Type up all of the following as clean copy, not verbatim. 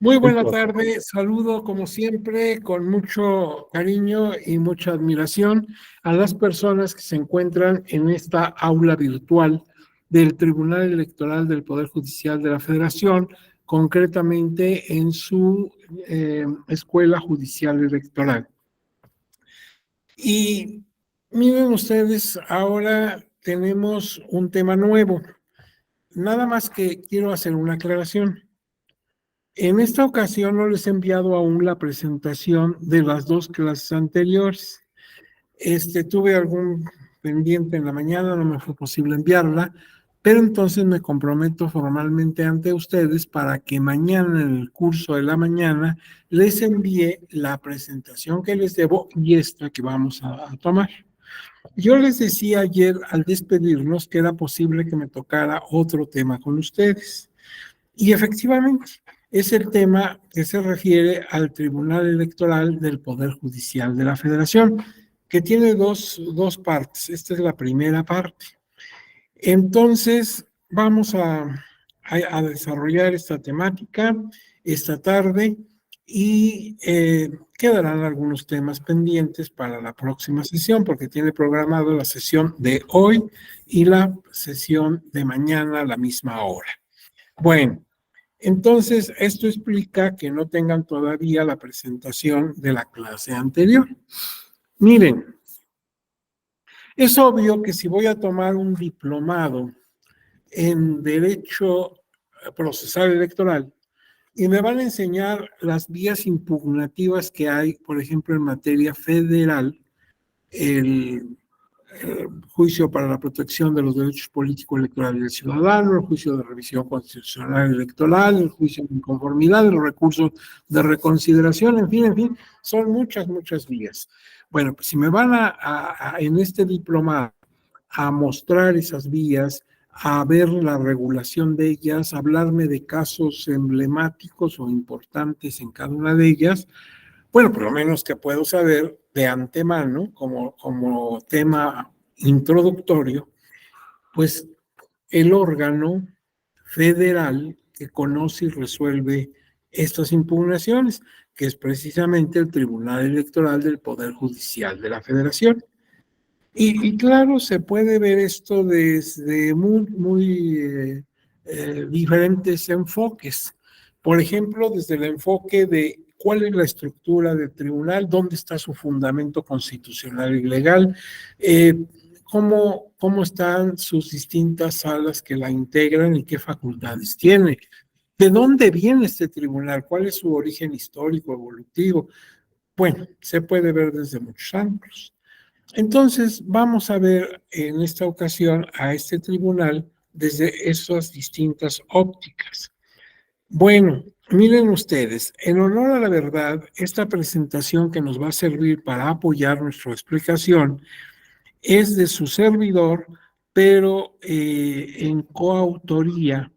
Muy buena tarde, saludo como siempre con mucho cariño y mucha admiración a las personas que se encuentran en esta aula virtual del Tribunal Electoral del Poder Judicial de la Federación, concretamente en su Escuela Judicial Electoral. Y miren ustedes, ahora tenemos un tema nuevo, nada más que quiero hacer una aclaración. En esta ocasión no les he enviado aún la presentación de las dos clases anteriores. Tuve algún pendiente en la mañana, no me fue posible enviarla, pero entonces me comprometo formalmente ante ustedes para que mañana en el curso de la mañana les envíe la presentación que les debo y esta que vamos a tomar. Yo les decía ayer al despedirnos que era posible que me tocara otro tema con ustedes. Y efectivamente, es el tema que se refiere al Tribunal Electoral del Poder Judicial de la Federación, que tiene dos partes. Esta es la primera parte. Entonces, vamos a desarrollar esta temática esta tarde y quedarán algunos temas pendientes para la próxima sesión, porque tiene programado la sesión de hoy y la sesión de mañana a la misma hora. Bueno, entonces esto explica que no tengan todavía la presentación de la clase anterior. Miren, es obvio que si voy a tomar un diplomado en Derecho Procesal Electoral y me van a enseñar las vías impugnativas que hay, por ejemplo, en materia federal, el juicio para la protección de los derechos políticos electorales del ciudadano, el juicio de revisión constitucional electoral, el juicio de inconformidad, los recursos de reconsideración, en fin, son muchas vías. Bueno, pues si me van en este diplomado a mostrar esas vías, a ver la regulación de ellas, a hablarme de casos emblemáticos o importantes en cada una de ellas, bueno, por lo menos que puedo saber de antemano, como tema introductorio, pues el órgano federal que conoce y resuelve estas impugnaciones, que es precisamente el Tribunal Electoral del Poder Judicial de la Federación. Y claro, se puede ver esto desde muy diferentes enfoques. Por ejemplo, desde el enfoque de cuál es la estructura del tribunal, dónde está su fundamento constitucional y legal, cómo están sus distintas salas que la integran y qué facultades tiene. ¿De dónde viene este tribunal? ¿Cuál es su origen histórico, evolutivo? Bueno, se puede ver desde muchos ángulos. Entonces, vamos a ver en esta ocasión a este tribunal desde esas distintas ópticas. Bueno, miren ustedes, en honor a la verdad, esta presentación que nos va a servir para apoyar nuestra explicación es de su servidor, pero en coautoría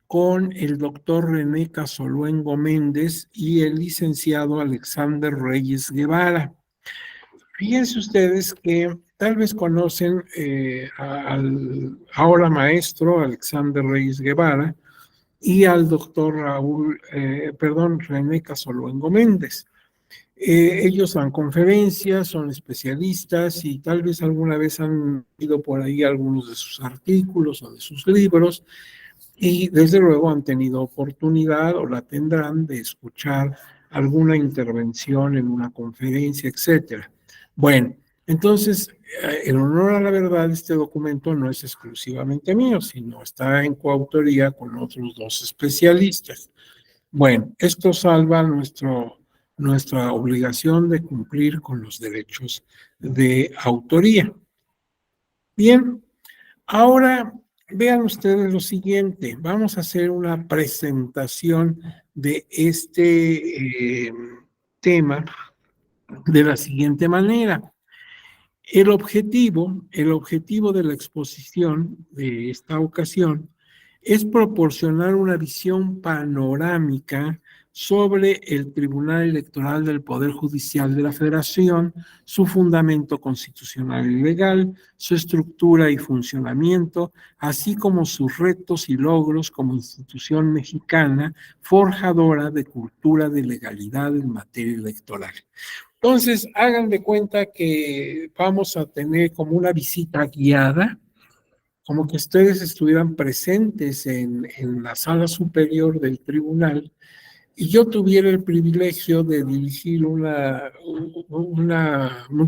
con el doctor René Casoluengo Méndez y el licenciado Alexander Reyes Guevara. Fíjense ustedes que tal vez conocen al ahora maestro Alexander Reyes Guevara y al doctor René Casoluengo Méndez. Ellos dan conferencias, son especialistas y tal vez alguna vez han leído por ahí algunos de sus artículos o de sus libros y desde luego han tenido oportunidad o la tendrán de escuchar alguna intervención en una conferencia, etcétera. Bueno, entonces, en honor a la verdad, este documento no es exclusivamente mío, sino está en coautoría con otros dos especialistas. Bueno, esto salva nuestra obligación de cumplir con los derechos de autoría. Bien, ahora vean ustedes lo siguiente. Vamos a hacer una presentación de este tema de la siguiente manera. El objetivo de la exposición de esta ocasión es proporcionar una visión panorámica sobre el Tribunal Electoral del Poder Judicial de la Federación, su fundamento constitucional y legal, su estructura y funcionamiento, así como sus retos y logros como institución mexicana forjadora de cultura de legalidad en materia electoral. Entonces, hagan de cuenta que vamos a tener como una visita guiada, como que ustedes estuvieran presentes en la sala superior del tribunal y yo tuviera el privilegio de dirigir un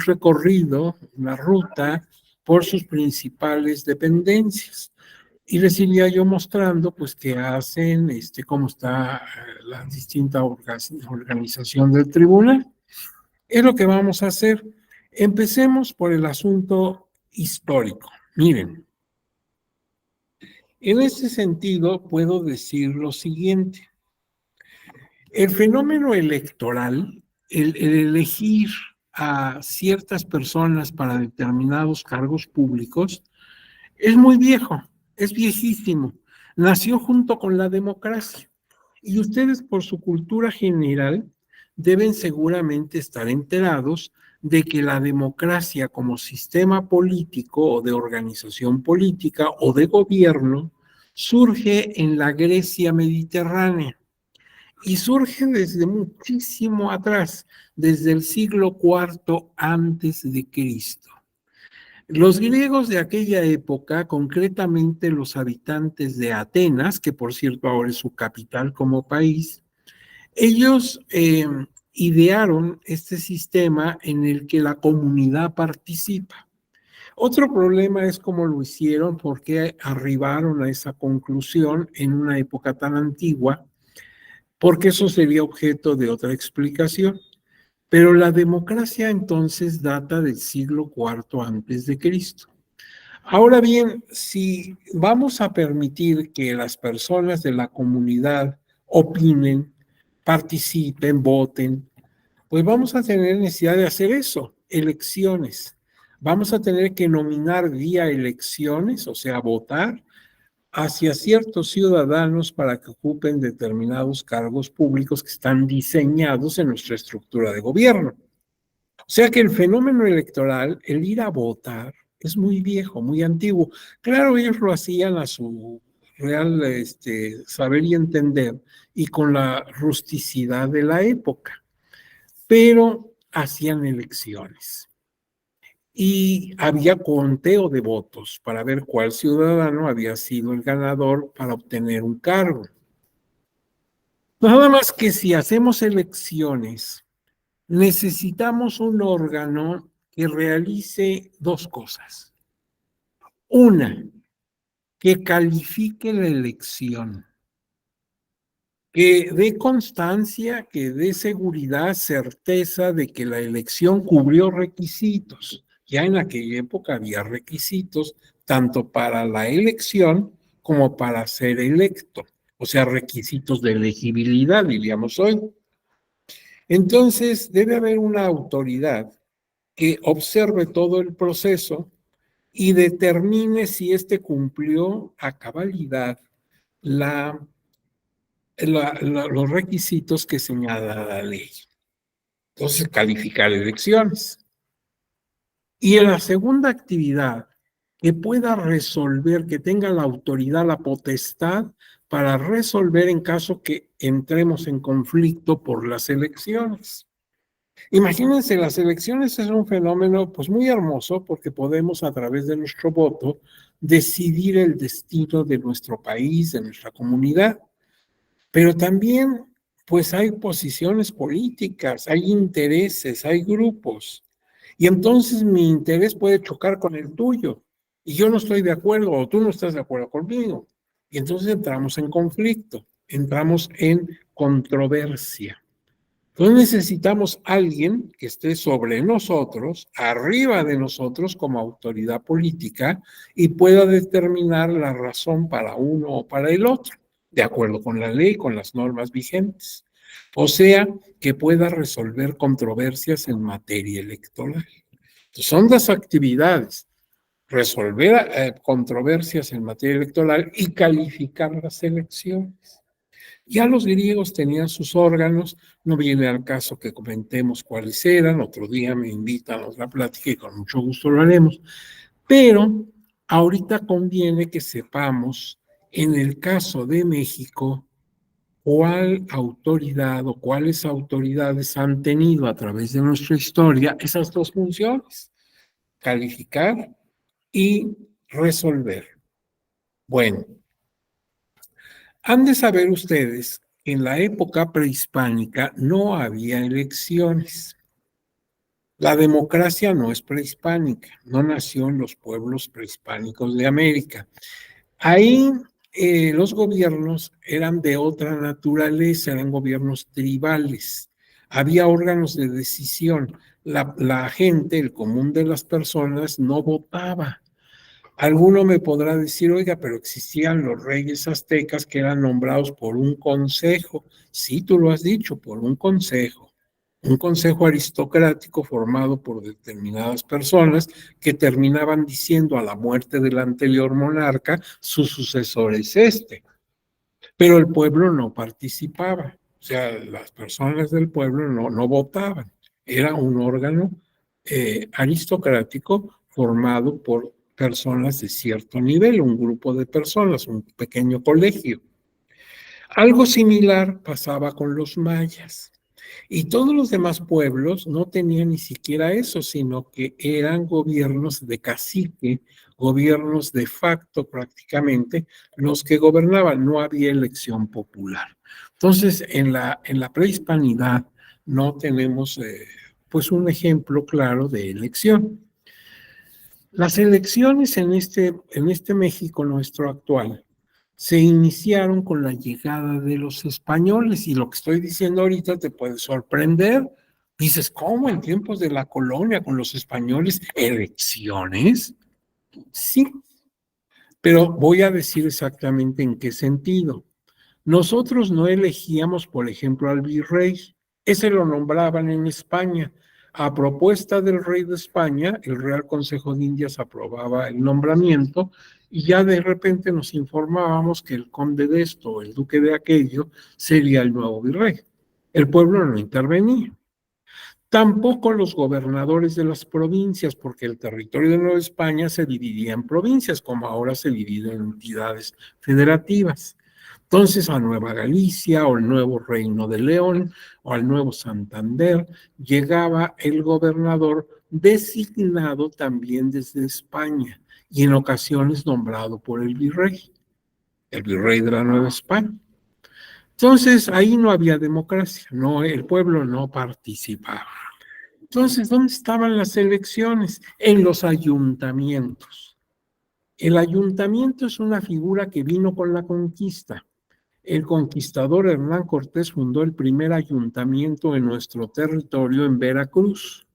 recorrido, una ruta por sus principales dependencias. Y les iría yo mostrando, pues, qué hacen, cómo está la distinta organización del tribunal. Es lo que vamos a hacer. Empecemos por el asunto histórico. Miren, en este sentido puedo decir lo siguiente. El fenómeno electoral, el elegir a ciertas personas para determinados cargos públicos, es muy viejo, es viejísimo. Nació junto con la democracia. Y ustedes, por su cultura general, deben seguramente estar enterados de que la democracia como sistema político o de organización política o de gobierno surge en la Grecia mediterránea y surge desde muchísimo atrás, desde el siglo IV antes de Cristo. Los griegos de aquella época, concretamente los habitantes de Atenas, que por cierto ahora es su capital como país, ellos idearon este sistema en el que la comunidad participa. Otro problema es cómo lo hicieron, por qué arribaron a esa conclusión en una época tan antigua, porque eso sería objeto de otra explicación. Pero la democracia entonces data del siglo IV antes de Cristo. Ahora bien, si vamos a permitir que las personas de la comunidad opinen, participen, voten, pues vamos a tener necesidad de hacer eso, elecciones. Vamos a tener que nominar vía elecciones, o sea, votar hacia ciertos ciudadanos para que ocupen determinados cargos públicos que están diseñados en nuestra estructura de gobierno. O sea que el fenómeno electoral, el ir a votar, es muy viejo, muy antiguo. Claro, ellos lo hacían a su real saber y entender y con la rusticidad de la época, pero hacían elecciones. Y había conteo de votos para ver cuál ciudadano había sido el ganador para obtener un cargo. Nada más que si hacemos elecciones, necesitamos un órgano que realice dos cosas. Una, que califique la elección, que dé constancia, que dé seguridad, certeza de que la elección cubrió requisitos. Ya en aquella época había requisitos tanto para la elección como para ser electo, o sea, requisitos de elegibilidad, diríamos hoy. Entonces, debe haber una autoridad que observe todo el proceso y determine si éste cumplió a cabalidad los requisitos que señala la ley. Entonces, calificar elecciones. Y en la segunda actividad, que pueda resolver, que tenga la autoridad, la potestad para resolver en caso que entremos en conflicto por las elecciones. Imagínense, las elecciones es un fenómeno pues muy hermoso porque podemos a través de nuestro voto decidir el destino de nuestro país, de nuestra comunidad. Pero también, pues hay posiciones políticas, hay intereses, hay grupos. Y entonces mi interés puede chocar con el tuyo. Y yo no estoy de acuerdo o tú no estás de acuerdo conmigo. Y entonces entramos en conflicto, entramos en controversia. Entonces necesitamos alguien que esté sobre nosotros, arriba de nosotros como autoridad política y pueda determinar la razón para uno o para el otro, de acuerdo con la ley, con las normas vigentes. O sea, que pueda resolver controversias en materia electoral. Entonces, son dos actividades, resolver controversias en materia electoral y calificar las elecciones. Ya los griegos tenían sus órganos, no viene al caso que comentemos cuáles eran, otro día me invitan a otra plática y con mucho gusto lo haremos, pero ahorita conviene que sepamos, en el caso de México, cuál autoridad o cuáles autoridades han tenido a través de nuestra historia esas dos funciones, calificar y resolver. Bueno, han de saber ustedes que en la época prehispánica no había elecciones. La democracia no es prehispánica, no nació en los pueblos prehispánicos de América. Ahí los gobiernos eran de otra naturaleza, eran gobiernos tribales. Había órganos de decisión. La gente, el común de las personas, no votaba. Alguno me podrá decir, oiga, pero existían los reyes aztecas que eran nombrados por un consejo. Sí, tú lo has dicho, por un consejo. Un consejo aristocrático formado por determinadas personas que terminaban diciendo a la muerte del anterior monarca, su sucesor es este. Pero el pueblo no participaba. O sea, las personas del pueblo no votaban. Era un órgano aristocrático formado por personas de cierto nivel, un grupo de personas, un pequeño colegio. Algo similar pasaba con los mayas. Y todos los demás pueblos no tenían ni siquiera eso, sino que eran gobiernos de cacique, gobiernos de facto prácticamente, los que gobernaban, no había elección popular. Entonces, en la prehispanidad no tenemos pues un ejemplo claro de elección. Las elecciones en este México nuestro actual se iniciaron con la llegada de los españoles y lo que estoy diciendo ahorita te puede sorprender. Dices, ¿cómo en tiempos de la colonia con los españoles elecciones? Sí, pero voy a decir exactamente en qué sentido. Nosotros no elegíamos, por ejemplo, al virrey. Ese lo nombraban en España. A propuesta del rey de España, el Real Consejo de Indias aprobaba el nombramiento y ya de repente nos informábamos que el conde de esto o el duque de aquello sería el nuevo virrey. El pueblo no intervenía. Tampoco los gobernadores de las provincias, porque el territorio de Nueva España se dividía en provincias, como ahora se divide en entidades federativas. Entonces a Nueva Galicia o el nuevo Reino de León o al nuevo Santander llegaba el gobernador designado también desde España y en ocasiones nombrado por el virrey de la Nueva España. Entonces ahí no había democracia, no, el pueblo no participaba. Entonces, ¿dónde estaban las elecciones? En los ayuntamientos. El ayuntamiento es una figura que vino con la conquista. El conquistador Hernán Cortés fundó el primer ayuntamiento en nuestro territorio en Veracruz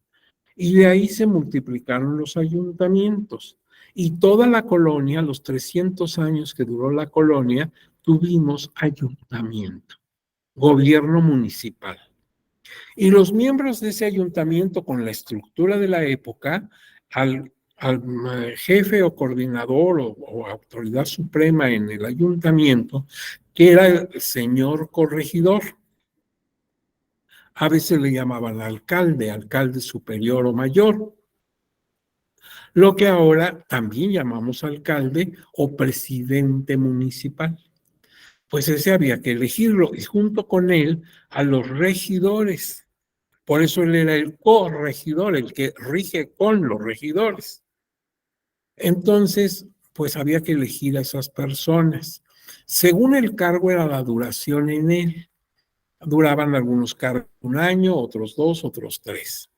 y de ahí se multiplicaron los ayuntamientos. Y toda la colonia, los 300 años que duró la colonia, tuvimos ayuntamiento, gobierno municipal. Y los miembros de ese ayuntamiento, con la estructura de la época, al jefe o coordinador o autoridad suprema en el ayuntamiento, que era el señor corregidor. A veces le llamaban alcalde, alcalde superior o mayor, lo que ahora también llamamos alcalde o presidente municipal. Pues ese había que elegirlo y junto con él a los regidores. Por eso él era el corregidor, el que rige con los regidores. Entonces, pues había que elegir a esas personas. Según el cargo era la duración en él. Duraban algunos cargos un año, otros 2, otros 3.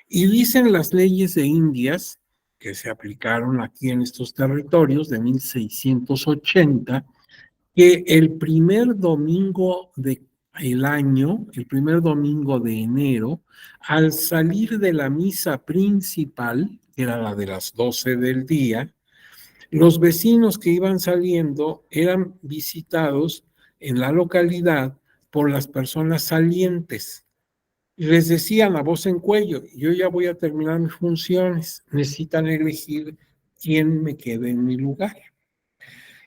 Y dicen las leyes de Indias que se aplicaron aquí en estos territorios de 1680, que el primer domingo del año, el primer domingo de enero, al salir de la misa principal, que era la de las 12 del día, los vecinos que iban saliendo eran visitados en la localidad por las personas salientes. Y les decían a voz en cuello, yo ya voy a terminar mis funciones, necesitan elegir quién me quede en mi lugar.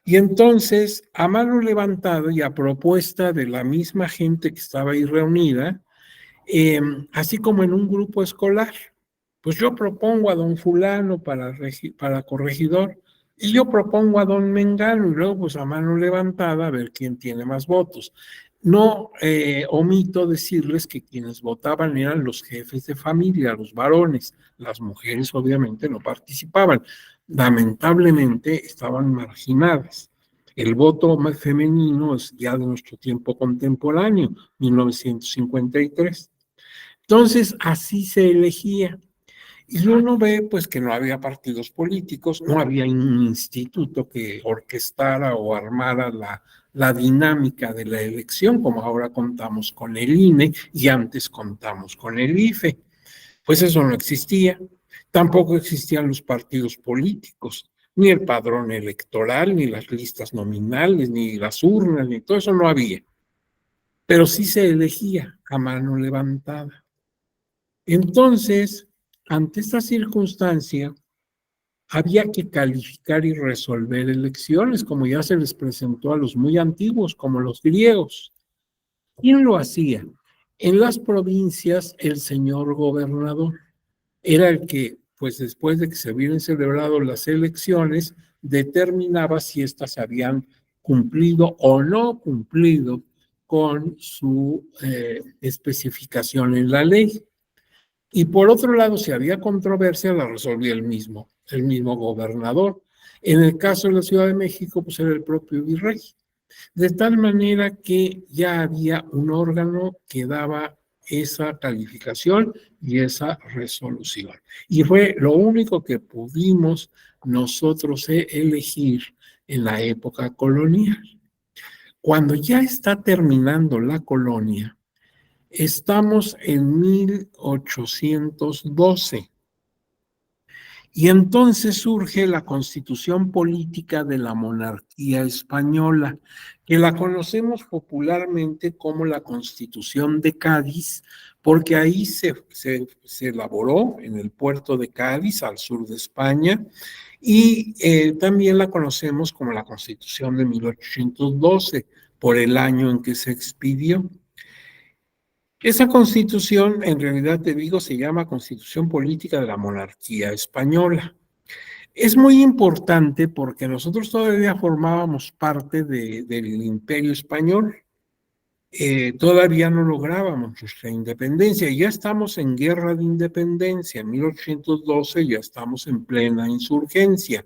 Y entonces, a mano levantada y a propuesta de la misma gente que estaba ahí reunida, así como en un grupo escolar, pues yo propongo a don fulano para corregidor y yo propongo a don Mengano y luego pues a mano levantada a ver quién tiene más votos. No omito decirles que quienes votaban eran los jefes de familia, los varones, las mujeres obviamente no participaban, lamentablemente estaban marginadas. El voto más femenino es ya de nuestro tiempo contemporáneo, 1953. Entonces, así se elegía. Y uno ve, pues, que no había partidos políticos, no había un instituto que orquestara o armara la dinámica de la elección, como ahora contamos con el INE y antes contamos con el IFE. Pues eso no existía. Tampoco existían los partidos políticos, ni el padrón electoral, ni las listas nominales, ni las urnas, ni todo eso no había. Pero sí se elegía a mano levantada. Entonces, ante esta circunstancia, había que calificar y resolver elecciones, como ya se les presentó a los muy antiguos, como los griegos. ¿Quién lo hacía? En las provincias, el señor gobernador era el que, pues después de que se hubieran celebrado las elecciones, determinaba si éstas habían cumplido o no cumplido con su especificación en la ley. Y por otro lado, si había controversia, la resolvía el mismo gobernador. En el caso de la Ciudad de México, pues era el propio virrey. De tal manera que ya había un órgano que daba esa calificación y esa resolución. Y fue lo único que pudimos nosotros elegir en la época colonial. Cuando ya está terminando la colonia, estamos en 1812 y entonces surge la constitución política de la monarquía española, que la conocemos popularmente como la Constitución de Cádiz, porque ahí se elaboró en el puerto de Cádiz, al sur de España, y también la conocemos como la Constitución de 1812, por el año en que se expidió. Esa constitución, en realidad te digo, se llama Constitución Política de la Monarquía Española. Es muy importante porque nosotros todavía formábamos parte del Imperio Español. Todavía no lográbamos nuestra independencia. Ya estamos en guerra de independencia. En 1812 ya estamos en plena insurgencia,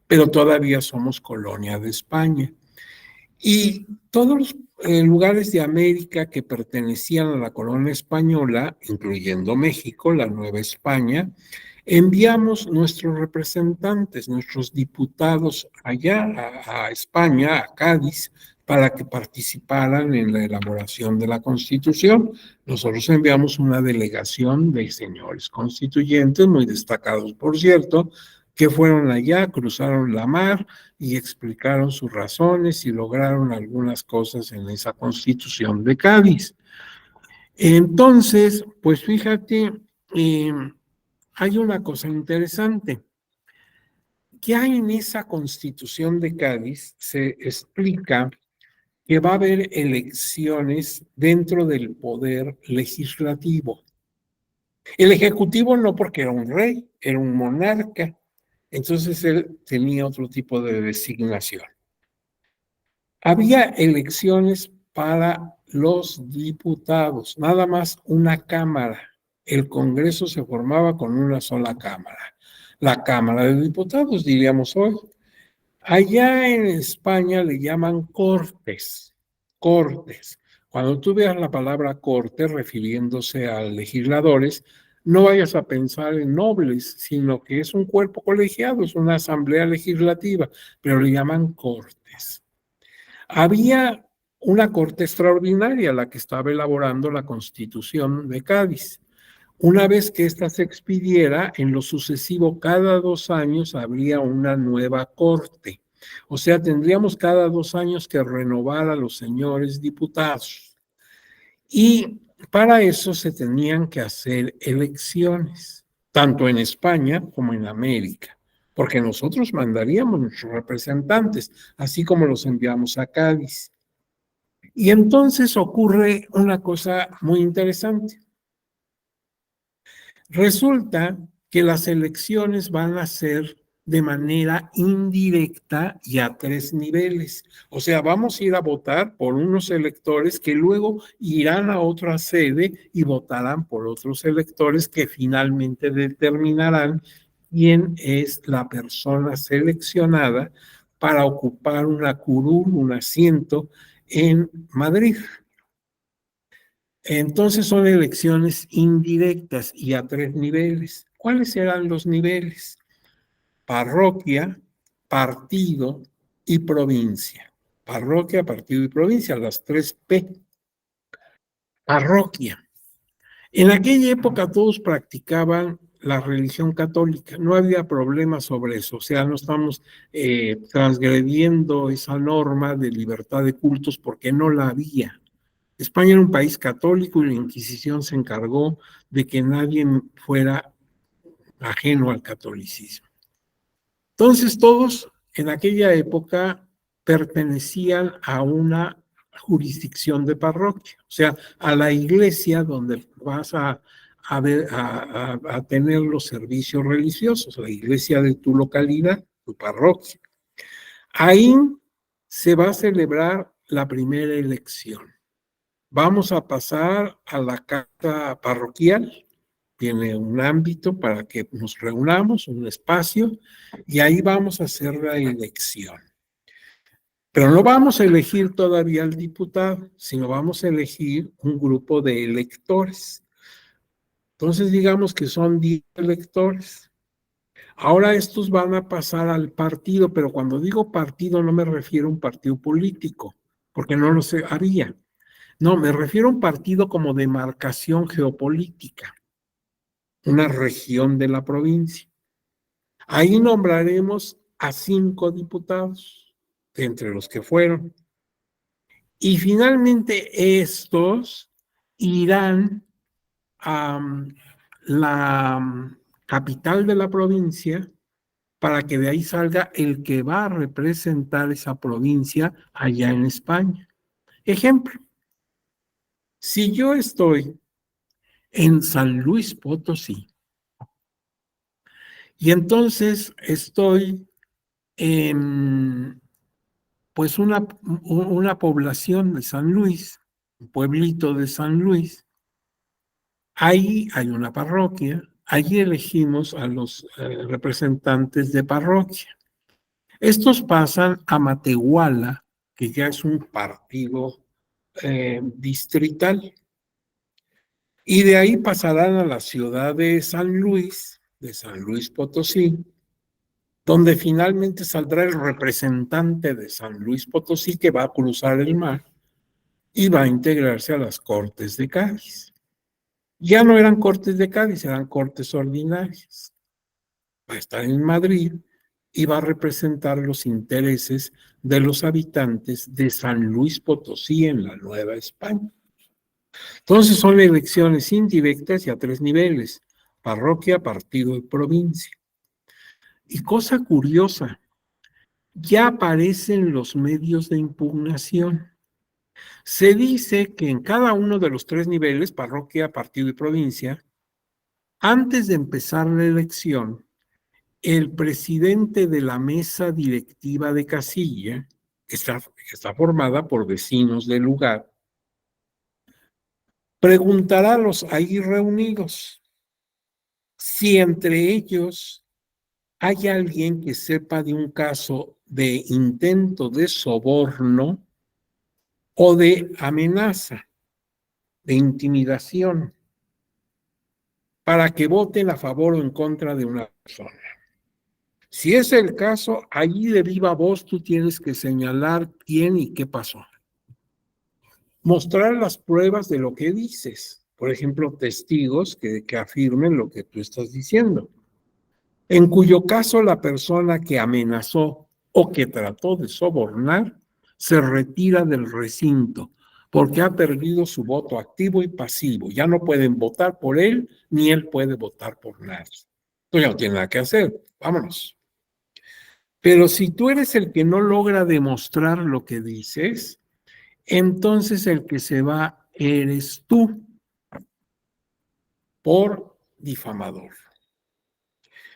pero todavía somos colonia de España. Y todos los lugares de América que pertenecían a la colonia española, incluyendo México, la Nueva España, enviamos nuestros representantes, nuestros diputados allá a España, a Cádiz, para que participaran en la elaboración de la Constitución. Nosotros enviamos una delegación de señores constituyentes, muy destacados, por cierto, que fueron allá, cruzaron la mar y explicaron sus razones y lograron algunas cosas en esa Constitución de Cádiz. Entonces, pues fíjate, hay una cosa interesante. Ya en esa Constitución de Cádiz se explica que va a haber elecciones dentro del poder legislativo. El ejecutivo no, porque era un rey, era un monarca, entonces él tenía otro tipo de designación. Había elecciones para los diputados, nada más una cámara. El Congreso se formaba con una sola cámara, la Cámara de Diputados, diríamos hoy. Allá en España le llaman cortes, cortes. Cuando tú veas la palabra corte refiriéndose a legisladores, no vayas a pensar en nobles, sino que es un cuerpo colegiado, es una asamblea legislativa, pero le llaman cortes. Había una corte extraordinaria, la que estaba elaborando la Constitución de Cádiz. Una vez que ésta se expidiera, en lo sucesivo, cada 2 años habría una nueva corte. O sea, tendríamos cada 2 años que renovar a los señores diputados. Y para eso se tenían que hacer elecciones, tanto en España como en América, porque nosotros mandaríamos nuestros representantes, así como los enviamos a Cádiz. Y entonces ocurre una cosa muy interesante. Resulta que las elecciones van a ser de manera indirecta y a 3 niveles. O sea, vamos a ir a votar por unos electores que luego irán a otra sede y votarán por otros electores que finalmente determinarán quién es la persona seleccionada para ocupar una curul, un asiento en Madrid. Entonces son elecciones indirectas y a 3 niveles. ¿Cuáles serán los niveles? Parroquia, partido y provincia. Parroquia, partido y provincia, las 3 P. Parroquia. En aquella época todos practicaban la religión católica, no había problema sobre eso, o sea, no estamos transgrediendo esa norma de libertad de cultos porque no la había. España era un país católico y la Inquisición se encargó de que nadie fuera ajeno al catolicismo. Entonces todos en aquella época pertenecían a una jurisdicción de parroquia, o sea, a la iglesia donde vas a tener los servicios religiosos, la iglesia de tu localidad, tu parroquia. Ahí se va a celebrar la primera elección. Vamos a pasar a la casa parroquial, tiene un ámbito para que nos reunamos, un espacio, y ahí vamos a hacer la elección. Pero no vamos a elegir todavía al diputado, sino vamos a elegir un grupo de electores. Entonces digamos que son 10 electores. Ahora estos van a pasar al partido, pero cuando digo partido no me refiero a un partido político, porque no lo había. No, me refiero a un partido como demarcación geopolítica, una región de la provincia. Ahí nombraremos a 5 diputados, entre los que fueron. Y finalmente estos irán a la capital de la provincia para que de ahí salga el que va a representar esa provincia allá en España. Ejemplo, si yo estoy en San Luis Potosí y entonces estoy en pues una población de San Luis, un pueblito de San Luis, ahí hay una parroquia, allí elegimos a los representantes de parroquia. Estos pasan a Matehuala, que ya es un partido distrital, y de ahí pasarán a la ciudad de San Luis Potosí, donde finalmente saldrá el representante de San Luis Potosí que va a cruzar el mar y va a integrarse a las Cortes de Cádiz. Ya no eran Cortes de Cádiz, eran Cortes ordinarias. Va a estar en Madrid y va a representar los intereses de los habitantes de San Luis Potosí en la Nueva España. Entonces son elecciones indirectas y a 3 niveles, parroquia, partido y provincia. Y cosa curiosa, ya aparecen los medios de impugnación. Se dice que en cada uno de los 3 niveles, parroquia, partido y provincia, antes de empezar la elección, el presidente de la mesa directiva de casilla, que está formada por vecinos del lugar, preguntará a los ahí reunidos si entre ellos hay alguien que sepa de un caso de intento de soborno o de amenaza, de intimidación, para que voten a favor o en contra de una persona. Si es el caso, allí de viva voz tú tienes que señalar quién y qué pasó. Mostrar las pruebas de lo que dices. Por ejemplo, testigos que afirmen lo que tú estás diciendo. En cuyo caso la persona que amenazó o que trató de sobornar se retira del recinto porque ha perdido su voto activo y pasivo. Ya no pueden votar por él, ni él puede votar por nadie. Entonces ya no tiene nada que hacer. Vámonos. Pero si tú eres el que no logra demostrar lo que dices, entonces el que se va eres tú por difamador.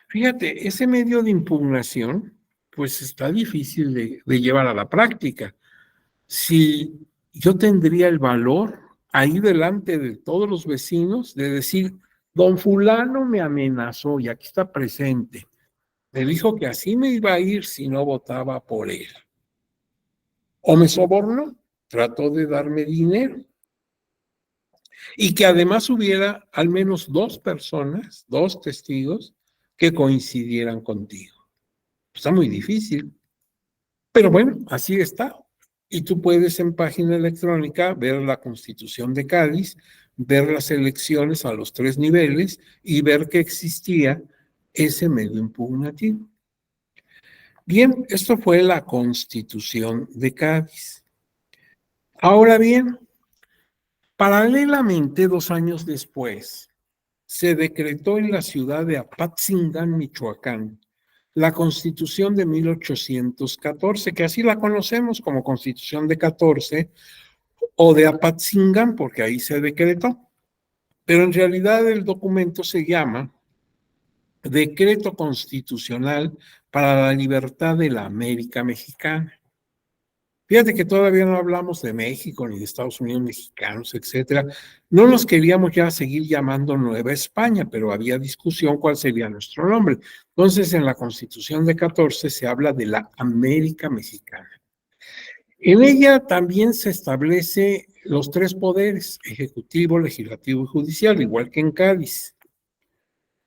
Fíjate, ese medio de impugnación, pues está difícil de llevar a la práctica. Si yo tendría el valor ahí delante de todos los vecinos de decir, don fulano me amenazó y aquí está presente, me dijo que así me iba a ir si no votaba por él. O me sobornó, trató de darme dinero. Y que además hubiera al menos dos personas, dos testigos, que coincidieran contigo. Está muy difícil, pero bueno, así está. Y tú puedes en página electrónica ver la Constitución de Cádiz, ver las elecciones a los 3 niveles y ver que existía ese medio impugnativo. Bien, esto fue la Constitución de Cádiz. Ahora bien, paralelamente, 2 años después, se decretó en la ciudad de Apatzingán, Michoacán, la Constitución de 1814, que así la conocemos como Constitución de 14 o de Apatzingán, porque ahí se decretó. Pero en realidad el documento se llama Decreto Constitucional para la Libertad de la América Mexicana. Fíjate que todavía no hablamos de México ni de Estados Unidos mexicanos, etcétera. No nos queríamos ya seguir llamando Nueva España, pero había discusión cuál sería nuestro nombre. Entonces, en la Constitución de 14 se habla de la América Mexicana. En ella también se establece los 3 poderes, ejecutivo, legislativo y judicial, igual que en Cádiz.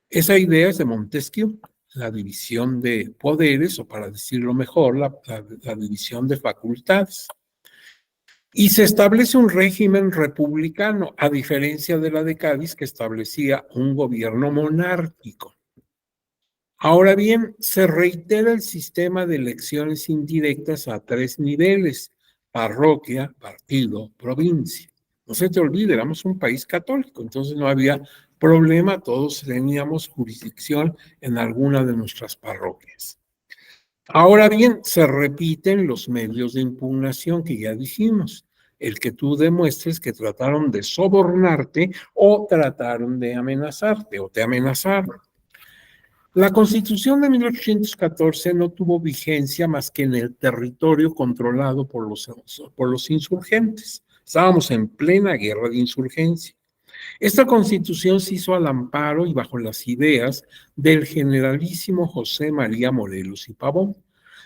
Esa idea es de Montesquieu, la división de poderes, o para decirlo mejor, la división de facultades. Y se establece un régimen republicano, a diferencia de la de Cádiz, que establecía un gobierno monárquico. Ahora bien, se reitera el sistema de elecciones indirectas a 3 niveles: parroquia, partido, provincia. No se te olvide, éramos un país católico, entonces no había problema, todos teníamos jurisdicción en alguna de nuestras parroquias. Ahora bien, se repiten los medios de impugnación que ya dijimos. El que tú demuestres que trataron de sobornarte o trataron de amenazarte o te amenazaron. La Constitución de 1814 no tuvo vigencia más que en el territorio controlado por los insurgentes. Estábamos en plena guerra de insurgencia. Esta Constitución se hizo al amparo y bajo las ideas del generalísimo José María Morelos y Pavón.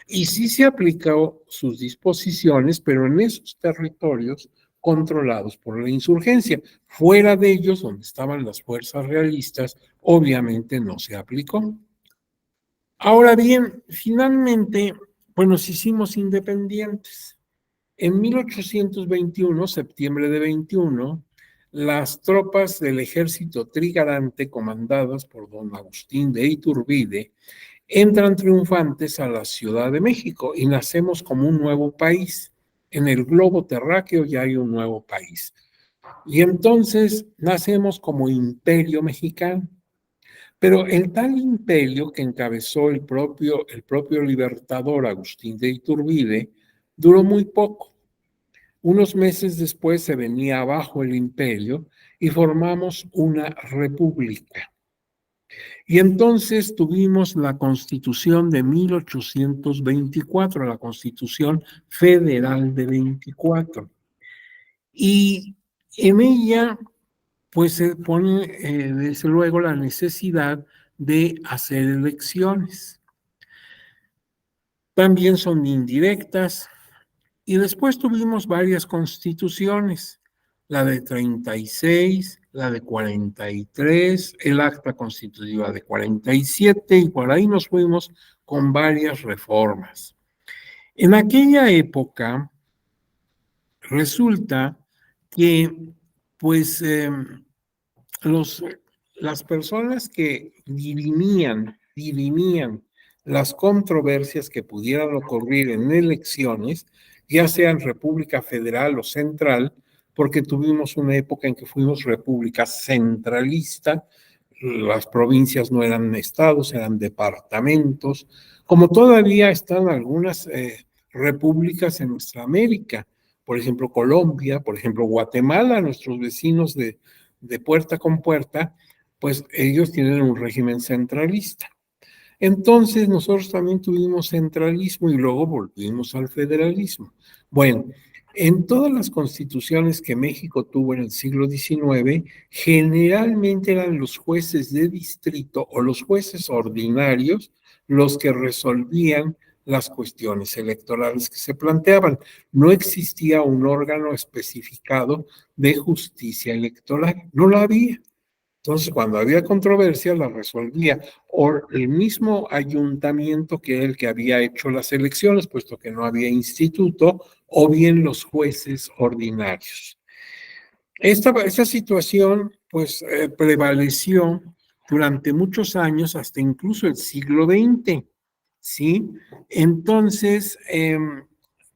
Y sí se aplicó sus disposiciones, pero en esos territorios controlados por la insurgencia. Fuera de ellos, donde estaban las fuerzas realistas, obviamente no se aplicó. Ahora bien, finalmente, pues nos hicimos independientes. En 1821, septiembre de 21, las tropas del ejército trigarante, comandadas por don Agustín de Iturbide, entran triunfantes a la Ciudad de México y nacemos como un nuevo país. En el globo terráqueo ya hay un nuevo país. Y entonces nacemos como Imperio Mexicano. Pero el tal imperio que encabezó el propio libertador Agustín de Iturbide duró muy poco. Unos meses después se venía abajo el imperio y formamos una república. Y entonces tuvimos la Constitución de 1824, la Constitución Federal de 24. Y en ella, pues se pone desde luego la necesidad de hacer elecciones. También son indirectas. Y después tuvimos varias constituciones, la de 36, la de 43, el acta constitutiva de 47, y por ahí nos fuimos con varias reformas. En aquella época resulta que pues las personas que dirimían las controversias que pudieran ocurrir en elecciones, ya sean República Federal o Central, porque tuvimos una época en que fuimos República Centralista, las provincias no eran estados, eran departamentos, como todavía están algunas repúblicas en nuestra América, por ejemplo Colombia, por ejemplo Guatemala, nuestros vecinos de puerta con puerta, pues ellos tienen un régimen centralista. Entonces nosotros también tuvimos centralismo y luego volvimos al federalismo. Bueno, en todas las constituciones que México tuvo en el siglo XIX, generalmente eran los jueces de distrito o los jueces ordinarios los que resolvían las cuestiones electorales que se planteaban. No existía un órgano especificado de justicia electoral, no lo había. Entonces, cuando había controversia, la resolvía o el mismo ayuntamiento que era el que había hecho las elecciones, puesto que no había instituto, o bien los jueces ordinarios. Esta situación, pues, prevaleció durante muchos años, hasta incluso el siglo XX, ¿sí? Entonces,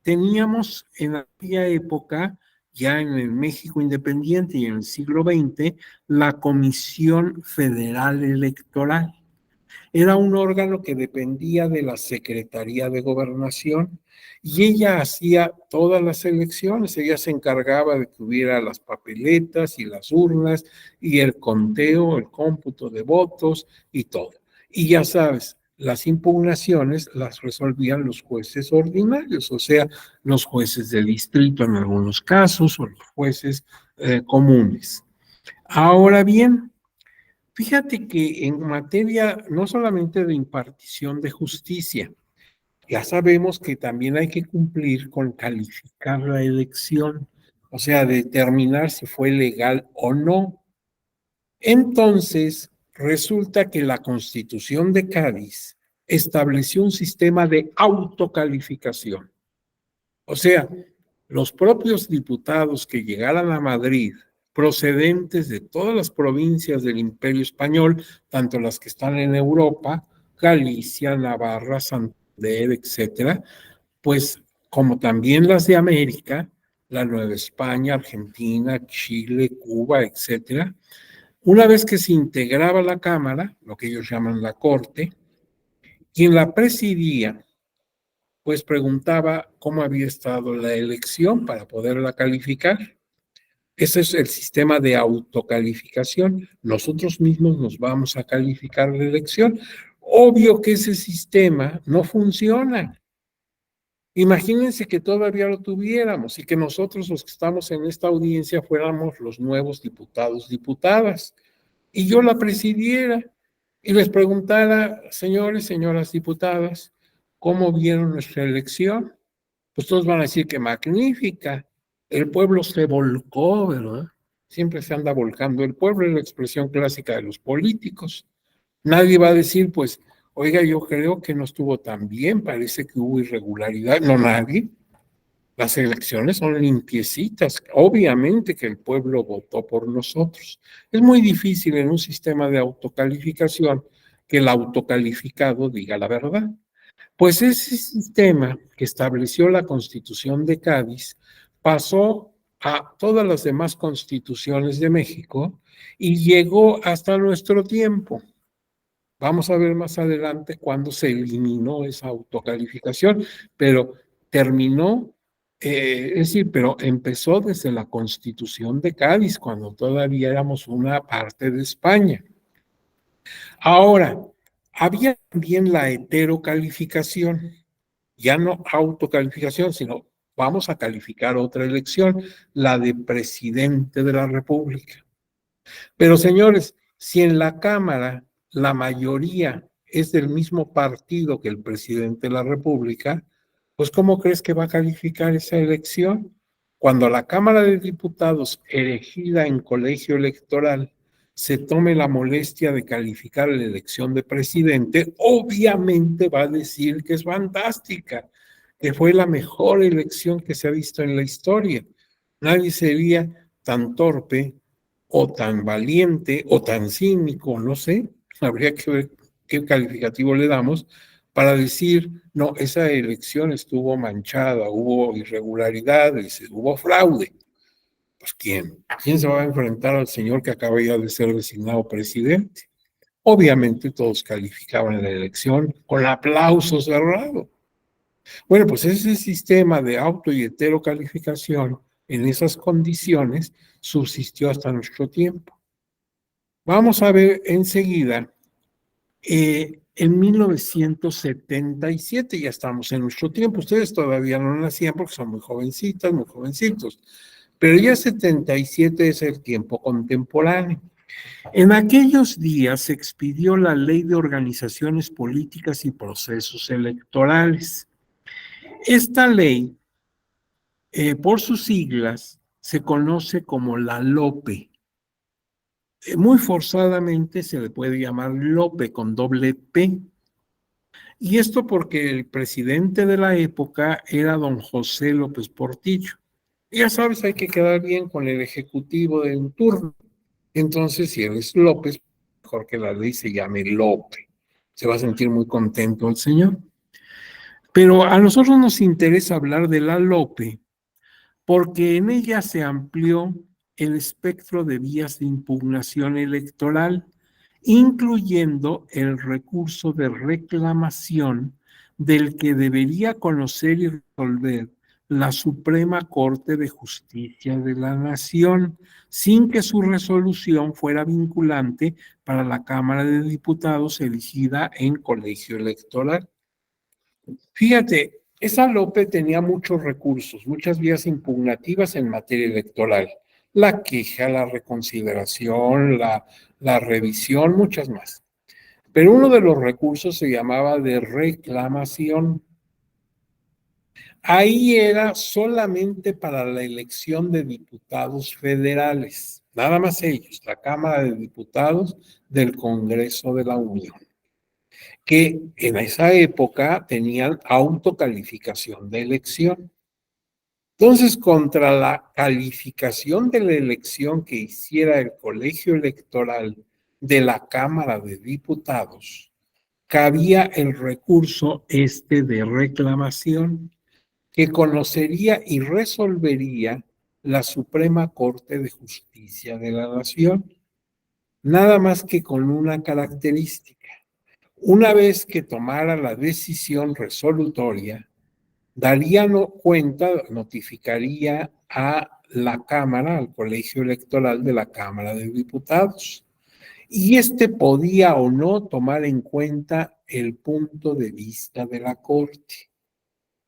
teníamos en aquella época, ya en el México independiente y en el siglo XX, la Comisión Federal Electoral. Era un órgano que dependía de la Secretaría de Gobernación y ella hacía todas las elecciones. Ella se encargaba de que hubiera las papeletas y las urnas y el conteo, el cómputo de votos y todo. Y ya sabes, las impugnaciones las resolvían los jueces ordinarios, o sea, los jueces de distrito en algunos casos o los jueces comunes. Ahora bien, fíjate que en materia no solamente de impartición de justicia, ya sabemos que también hay que cumplir con calificar la elección, o sea, determinar si fue legal o no. Entonces, resulta que la Constitución de Cádiz estableció un sistema de autocalificación. O sea, los propios diputados que llegaran a Madrid, procedentes de todas las provincias del Imperio Español, tanto las que están en Europa, Galicia, Navarra, Santander, etcétera, pues como también las de América, la Nueva España, Argentina, Chile, Cuba, etcétera, una vez que se integraba la Cámara, lo que ellos llaman la Corte, quien la presidía pues preguntaba cómo había estado la elección para poderla calificar. Ese es el sistema de autocalificación. Nosotros mismos nos vamos a calificar la elección. Obvio que ese sistema no funciona. Imagínense que todavía lo tuviéramos y que nosotros los que estamos en esta audiencia fuéramos los nuevos diputados, diputadas, y yo la presidiera y les preguntara, señores, señoras diputadas, ¿cómo vieron nuestra elección? Pues todos van a decir que magnífica. El pueblo se volcó, ¿verdad? Siempre se anda volcando el pueblo, es la expresión clásica de los políticos. Nadie va a decir, pues, oiga, yo creo que no estuvo tan bien, parece que hubo irregularidad. No, nadie. Las elecciones son limpiecitas. Obviamente que el pueblo votó por nosotros. Es muy difícil en un sistema de autocalificación que el autocalificado diga la verdad. Pues ese sistema que estableció la Constitución de Cádiz pasó a todas las demás constituciones de México y llegó hasta nuestro tiempo. Vamos a ver más adelante cuándo se eliminó esa autocalificación, pero terminó, es decir, pero empezó desde la Constitución de Cádiz, cuando todavía éramos una parte de España. Ahora, había también la heterocalificación, ya no autocalificación, sino vamos a calificar otra elección, la de presidente de la República. Pero señores, si en la Cámara la mayoría es del mismo partido que el presidente de la República, pues ¿cómo crees que va a calificar esa elección? Cuando la Cámara de Diputados, elegida en colegio electoral, se tome la molestia de calificar la elección de presidente, obviamente va a decir que es fantástica, que fue la mejor elección que se ha visto en la historia. Nadie sería tan torpe o tan valiente o tan cínico, no sé, habría que ver qué calificativo le damos para decir, no, esa elección estuvo manchada, hubo irregularidades, hubo fraude. Pues ¿quién se va a enfrentar al señor que acaba ya de ser designado presidente? Obviamente todos calificaban la elección con aplauso cerrado. Bueno, pues ese sistema de auto y heterocalificación en esas condiciones subsistió hasta nuestro tiempo. Vamos a ver enseguida, en 1977, ya estamos en nuestro tiempo, ustedes todavía no nacían porque son muy jovencitas, muy jovencitos, pero ya 77 es el tiempo contemporáneo. En aquellos días se expidió la Ley de Organizaciones Políticas y Procesos Electorales. Esta ley, por sus siglas, se conoce como la LOPE. Muy forzadamente se le puede llamar LOPE con doble P. Y esto porque el presidente de la época era don José López Portillo. Y ya sabes, hay que quedar bien con el ejecutivo de turno. Entonces, si eres López, mejor que la ley se llame Lope. Se va a sentir muy contento el señor. Pero a nosotros nos interesa hablar de la Lope porque en ella se amplió el espectro de vías de impugnación electoral, incluyendo el recurso de reclamación del que debería conocer y resolver la Suprema Corte de Justicia de la Nación, sin que su resolución fuera vinculante para la Cámara de Diputados elegida en colegio electoral. Fíjate, esa Lope tenía muchos recursos, muchas vías impugnativas en materia electoral. La queja, la reconsideración, la revisión, muchas más. Pero uno de los recursos se llamaba de reclamación. Ahí era solamente para la elección de diputados federales, nada más ellos, la Cámara de Diputados del Congreso de la Unión, que en esa época tenían autocalificación de elección. Entonces, contra la calificación de la elección que hiciera el colegio electoral de la Cámara de Diputados, cabía el recurso de reclamación que conocería y resolvería la Suprema Corte de Justicia de la Nación, nada más que con una característica. Una vez que tomara la decisión resolutoria, daría cuenta, notificaría a la Cámara, al colegio electoral de la Cámara de Diputados, y podía o no tomar en cuenta el punto de vista de la Corte.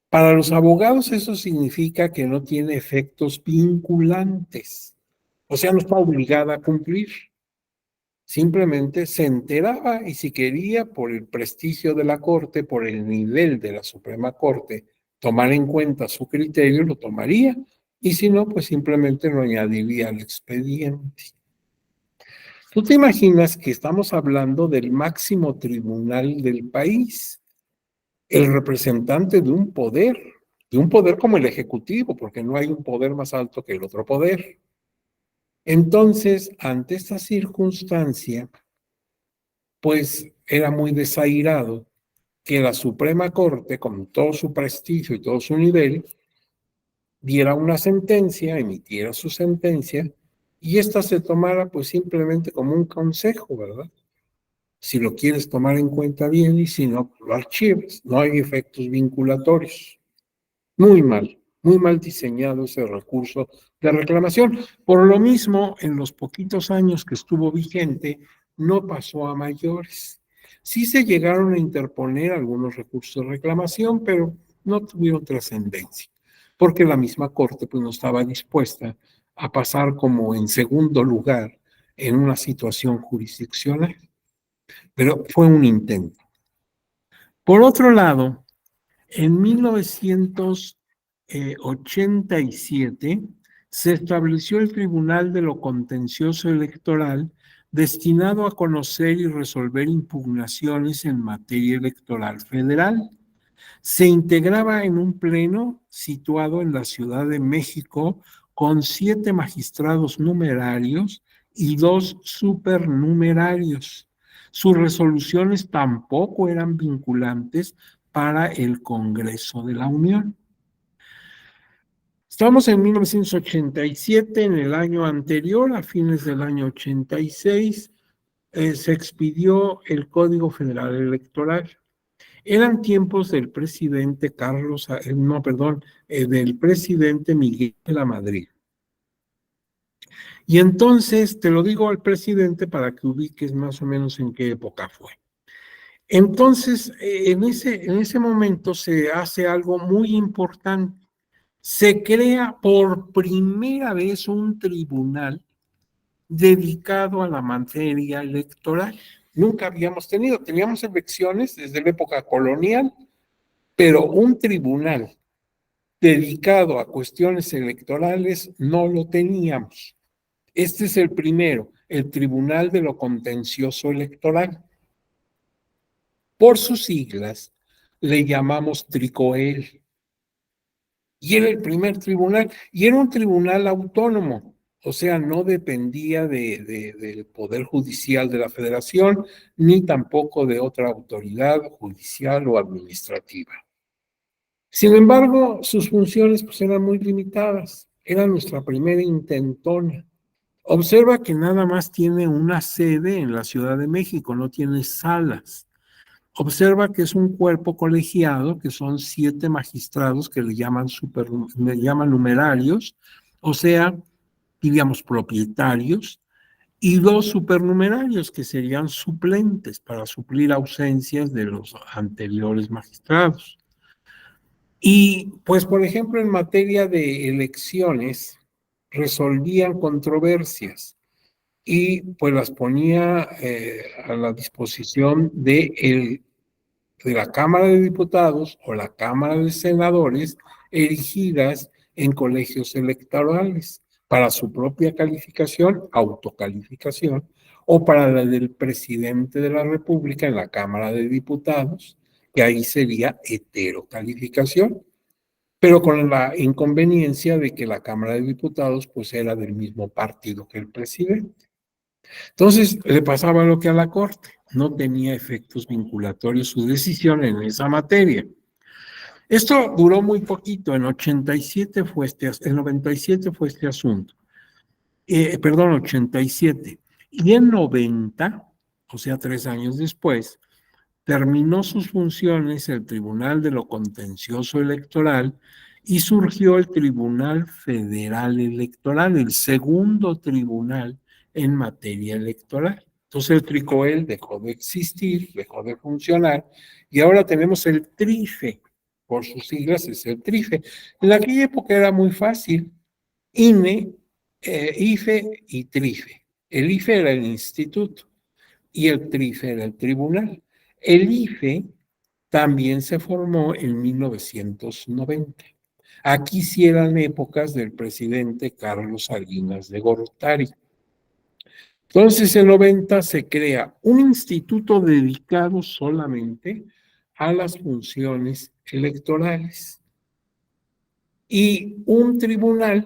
Para los abogados eso significa que no tiene efectos vinculantes, o sea, no está obligada a cumplir. Simplemente se enteraba y si quería, por el prestigio de la Corte, por el nivel de la Suprema Corte, tomar en cuenta su criterio, lo tomaría, y si no, pues simplemente lo añadiría al expediente. ¿Tú te imaginas que estamos hablando del máximo tribunal del país, el representante de un poder como el Ejecutivo, porque no hay un poder más alto que el otro poder? Entonces, ante esta circunstancia, pues era muy desairado que la Suprema Corte, con todo su prestigio y todo su nivel, diera una sentencia, emitiera su sentencia, y esta se tomara pues simplemente como un consejo, ¿verdad? Si lo quieres tomar en cuenta bien y si no, lo archivas. No hay efectos vinculatorios. Muy mal diseñado ese recurso de reclamación. Por lo mismo, en los poquitos años que estuvo vigente, no pasó a mayores. Sí se llegaron a interponer algunos recursos de reclamación, pero no tuvieron trascendencia, porque la misma Corte pues, no estaba dispuesta a pasar como en segundo lugar en una situación jurisdiccional. Pero fue un intento. Por otro lado, en 1987 se estableció el Tribunal de lo Contencioso Electoral destinado a conocer y resolver impugnaciones en materia electoral federal. Se integraba en un pleno situado en la Ciudad de México con 7 magistrados numerarios y 2 supernumerarios. Sus resoluciones tampoco eran vinculantes para el Congreso de la Unión. Estamos en 1987, en el año anterior, a fines del año 86, se expidió el Código Federal Electoral. Eran tiempos del presidente del presidente Miguel de la Madrid. Y entonces, te lo digo al presidente para que ubiques más o menos en qué época fue. Entonces, en ese momento se hace algo muy importante. Se crea por primera vez un tribunal dedicado a la materia electoral. Nunca habíamos teníamos elecciones desde la época colonial, pero un tribunal dedicado a cuestiones electorales no lo teníamos. Este es el primero, el Tribunal de lo Contencioso Electoral. Por sus siglas, le llamamos TRICOEL. Y era el primer tribunal, y era un tribunal autónomo, o sea, no dependía del Poder Judicial de la Federación, ni tampoco de otra autoridad judicial o administrativa. Sin embargo, sus funciones pues, eran muy limitadas. Era nuestra primera intentona. Observa que nada más tiene una sede en la Ciudad de México, no tiene salas. Observa que es un cuerpo colegiado, que son 7 magistrados que le llaman numerarios, o sea, diríamos propietarios, y 2 supernumerarios, que serían suplentes para suplir ausencias de los anteriores magistrados. Y pues, por ejemplo, en materia de elecciones, resolvían controversias y pues las ponía a la disposición de la Cámara de Diputados o la Cámara de Senadores erigidas en colegios electorales para su propia calificación, autocalificación, o para la del presidente de la República en la Cámara de Diputados, que ahí sería heterocalificación, pero con la inconveniencia de que la Cámara de Diputados pues era del mismo partido que el presidente. Entonces le pasaba lo que a la Corte, no tenía efectos vinculatorios su decisión en esa materia. Esto duró muy poquito, en 87 fue el 97 fue este asunto, perdón, 87. Y en 90, o sea, 3 años después, terminó sus funciones el Tribunal de lo Contencioso Electoral y surgió el Tribunal Federal Electoral, el segundo tribunal en materia electoral. Entonces el TRICOEL dejó de existir, dejó de funcionar, y ahora tenemos el TRIFE, por sus siglas es el TRIFE. En aquella época era muy fácil, INE, IFE y TRIFE. El IFE era el instituto y el TRIFE era el tribunal. El IFE también se formó en 1990. Aquí sí eran épocas del presidente Carlos Salinas de Gortari. Entonces, en 90 se crea un instituto dedicado solamente a las funciones electorales y un tribunal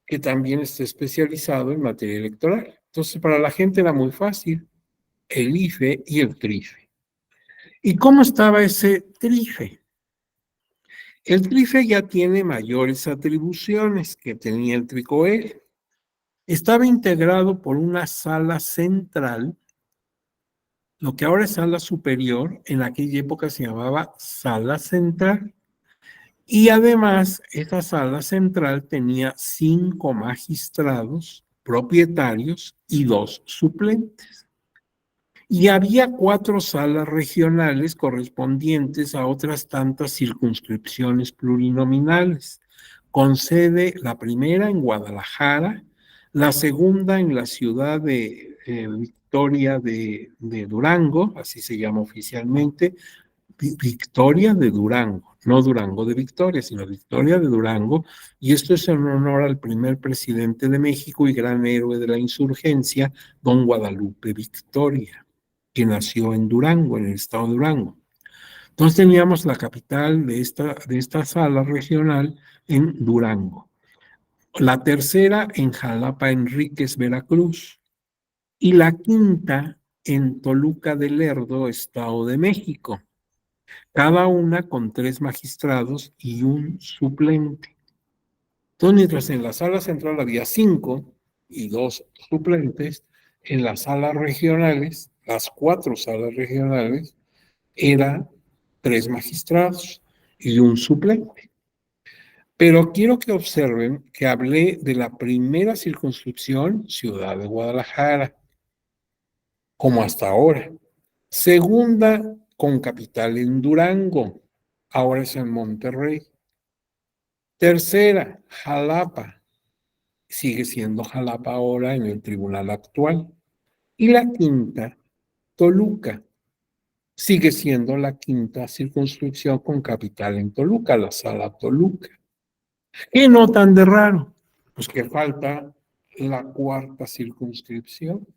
que también está especializado en materia electoral. Entonces, para la gente era muy fácil, el IFE y el TRIFE. ¿Y cómo estaba ese TRIFE? El TRIFE ya tiene mayores atribuciones que tenía el TRICOEL. Estaba integrado por una sala central, lo que ahora es sala superior, en aquella época se llamaba sala central. Y además, esa sala central tenía 5 magistrados propietarios y 2 suplentes. Y había 4 salas regionales correspondientes a otras tantas circunscripciones plurinominales, con sede la primera en Guadalajara, la segunda en la ciudad de Victoria de Durango, así se llama oficialmente, Victoria de Durango, no Durango de Victoria, sino Victoria de Durango, y esto es en honor al primer presidente de México y gran héroe de la insurgencia, don Guadalupe Victoria, que nació en Durango, en el estado de Durango. Entonces teníamos la capital de esta sala regional en Durango. La tercera en Jalapa Enríquez, Veracruz. Y la quinta en Toluca de Lerdo, Estado de México. Cada una con 3 magistrados y un suplente. Entonces, mientras en la sala central había 5 y 2 suplentes, en las salas regionales, las 4 salas regionales, era 3 magistrados y un suplente. Pero quiero que observen que hablé de la primera circunscripción, Ciudad de Guadalajara, como hasta ahora. Segunda, con capital en Durango, ahora es en Monterrey. Tercera, Jalapa, sigue siendo Jalapa ahora en el tribunal actual. Y la quinta, Toluca, sigue siendo la quinta circunscripción con capital en Toluca, la sala Toluca. ¿Qué notan de raro? Pues que falta la cuarta circunscripción,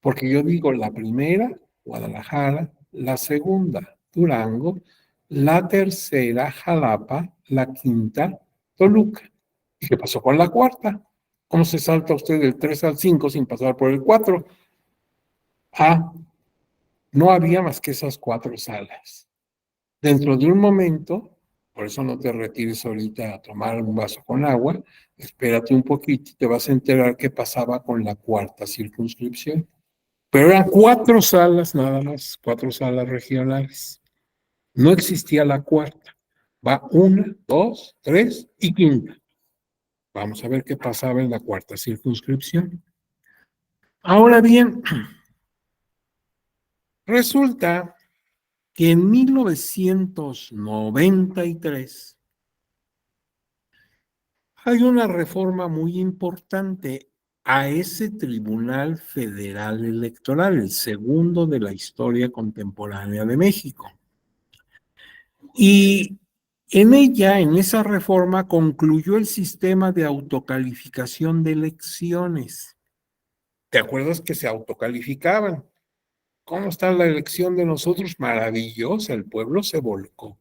porque yo digo la primera, Guadalajara, la segunda, Durango, la tercera, Jalapa, la quinta, Toluca. ¿Y qué pasó con la cuarta? ¿Cómo se salta usted del 3 al 5 sin pasar por el 4? Ah, no había más que esas 4 salas. Dentro de un momento, por eso no te retires ahorita a tomar un vaso con agua, espérate un poquito y te vas a enterar qué pasaba con la cuarta circunscripción. Pero eran 4 salas nada más, 4 salas regionales. No existía la cuarta. Va 1, 2, 3 y quinta. Vamos a ver qué pasaba en la cuarta circunscripción. Ahora bien, resulta que en 1993 hay una reforma muy importante a ese Tribunal Federal Electoral, el segundo de la historia contemporánea de México. Y en ella, en esa reforma, concluyó el sistema de autocalificación de elecciones. ¿Te acuerdas que se autocalificaban? ¿Cómo está la elección de nosotros? Maravillosa, el pueblo se volcó.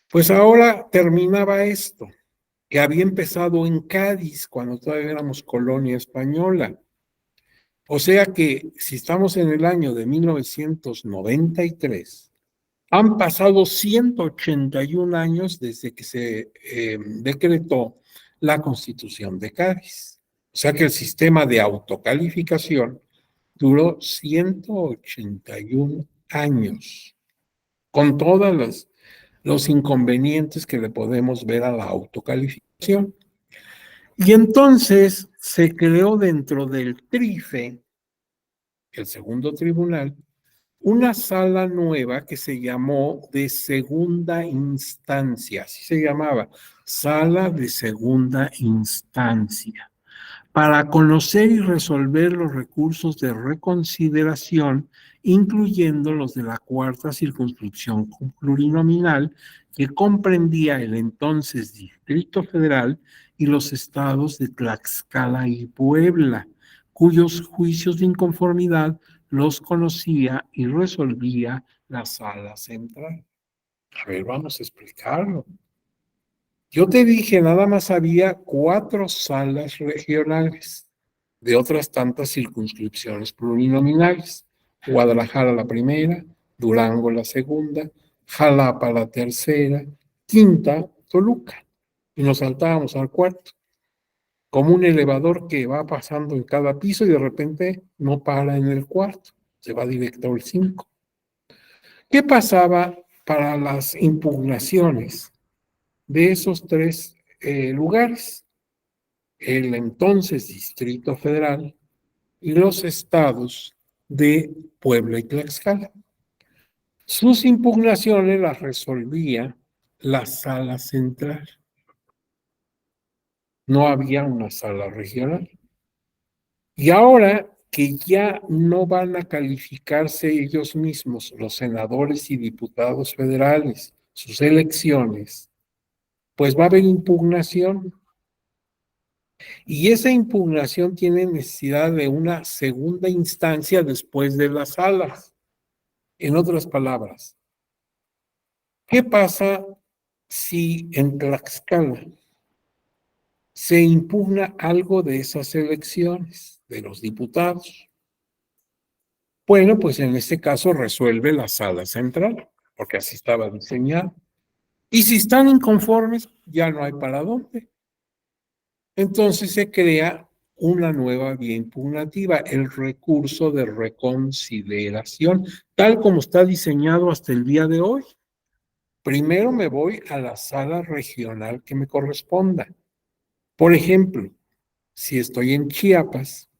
Pues ahora terminaba esto, que había empezado en Cádiz, cuando todavía éramos colonia española. O sea que si estamos en el año de 1993, han pasado 181 años desde que se decretó la Constitución de Cádiz. O sea que el sistema de autocalificación duró 181 años, con todos los inconvenientes que le podemos ver a la autocalificación. Y entonces se creó dentro del TRIFE, el segundo tribunal, una sala nueva que se llamó de segunda instancia, así se llamaba, sala de segunda instancia, para conocer y resolver los recursos de reconsideración, incluyendo los de la cuarta circunscripción plurinominal, que comprendía el entonces Distrito Federal y los estados de Tlaxcala y Puebla, cuyos juicios de inconformidad los conocía y resolvía la sala central. A ver, vamos a explicarlo. Yo te dije, nada más había 4 salas regionales de otras tantas circunscripciones plurinominales. Guadalajara la primera, Durango la segunda, Jalapa la tercera, quinta, Toluca. Y nos saltábamos al cuarto, como un elevador que va pasando en cada piso y de repente no para en el cuarto, se va directo al 5. ¿Qué pasaba para las impugnaciones de esos 3 lugares? El entonces Distrito Federal y los estados de Puebla y Tlaxcala. Sus impugnaciones las resolvía la sala central. No había una sala regional. Y ahora que ya no van a calificarse ellos mismos, los senadores y diputados federales, sus elecciones, pues va a haber impugnación. Y esa impugnación tiene necesidad de una segunda instancia después de las salas. En otras palabras, ¿qué pasa si en Tlaxcala se impugna algo de esas elecciones de los diputados? Bueno, pues en este caso resuelve la sala central, porque así estaba diseñado. Y si están inconformes, ya no hay para dónde. Entonces se crea una nueva vía impugnativa, el recurso de reconsideración, tal como está diseñado hasta el día de hoy. Primero me voy a la sala regional que me corresponda. Por ejemplo, si estoy en Chiapas,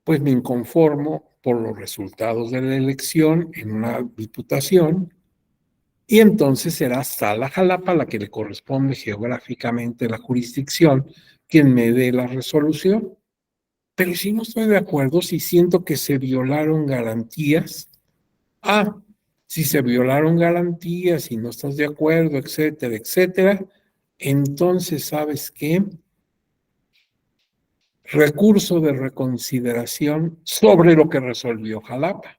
pues me inconformo por los resultados de la elección en una diputación y entonces será Sala Jalapa la que le corresponde geográficamente la jurisdicción quien me dé la resolución. Pero si no estoy de acuerdo, si siento que se violaron garantías, si se violaron garantías y no estás de acuerdo, etcétera, etcétera, entonces, ¿sabes qué? Recurso de reconsideración sobre lo que resolvió Jalapa.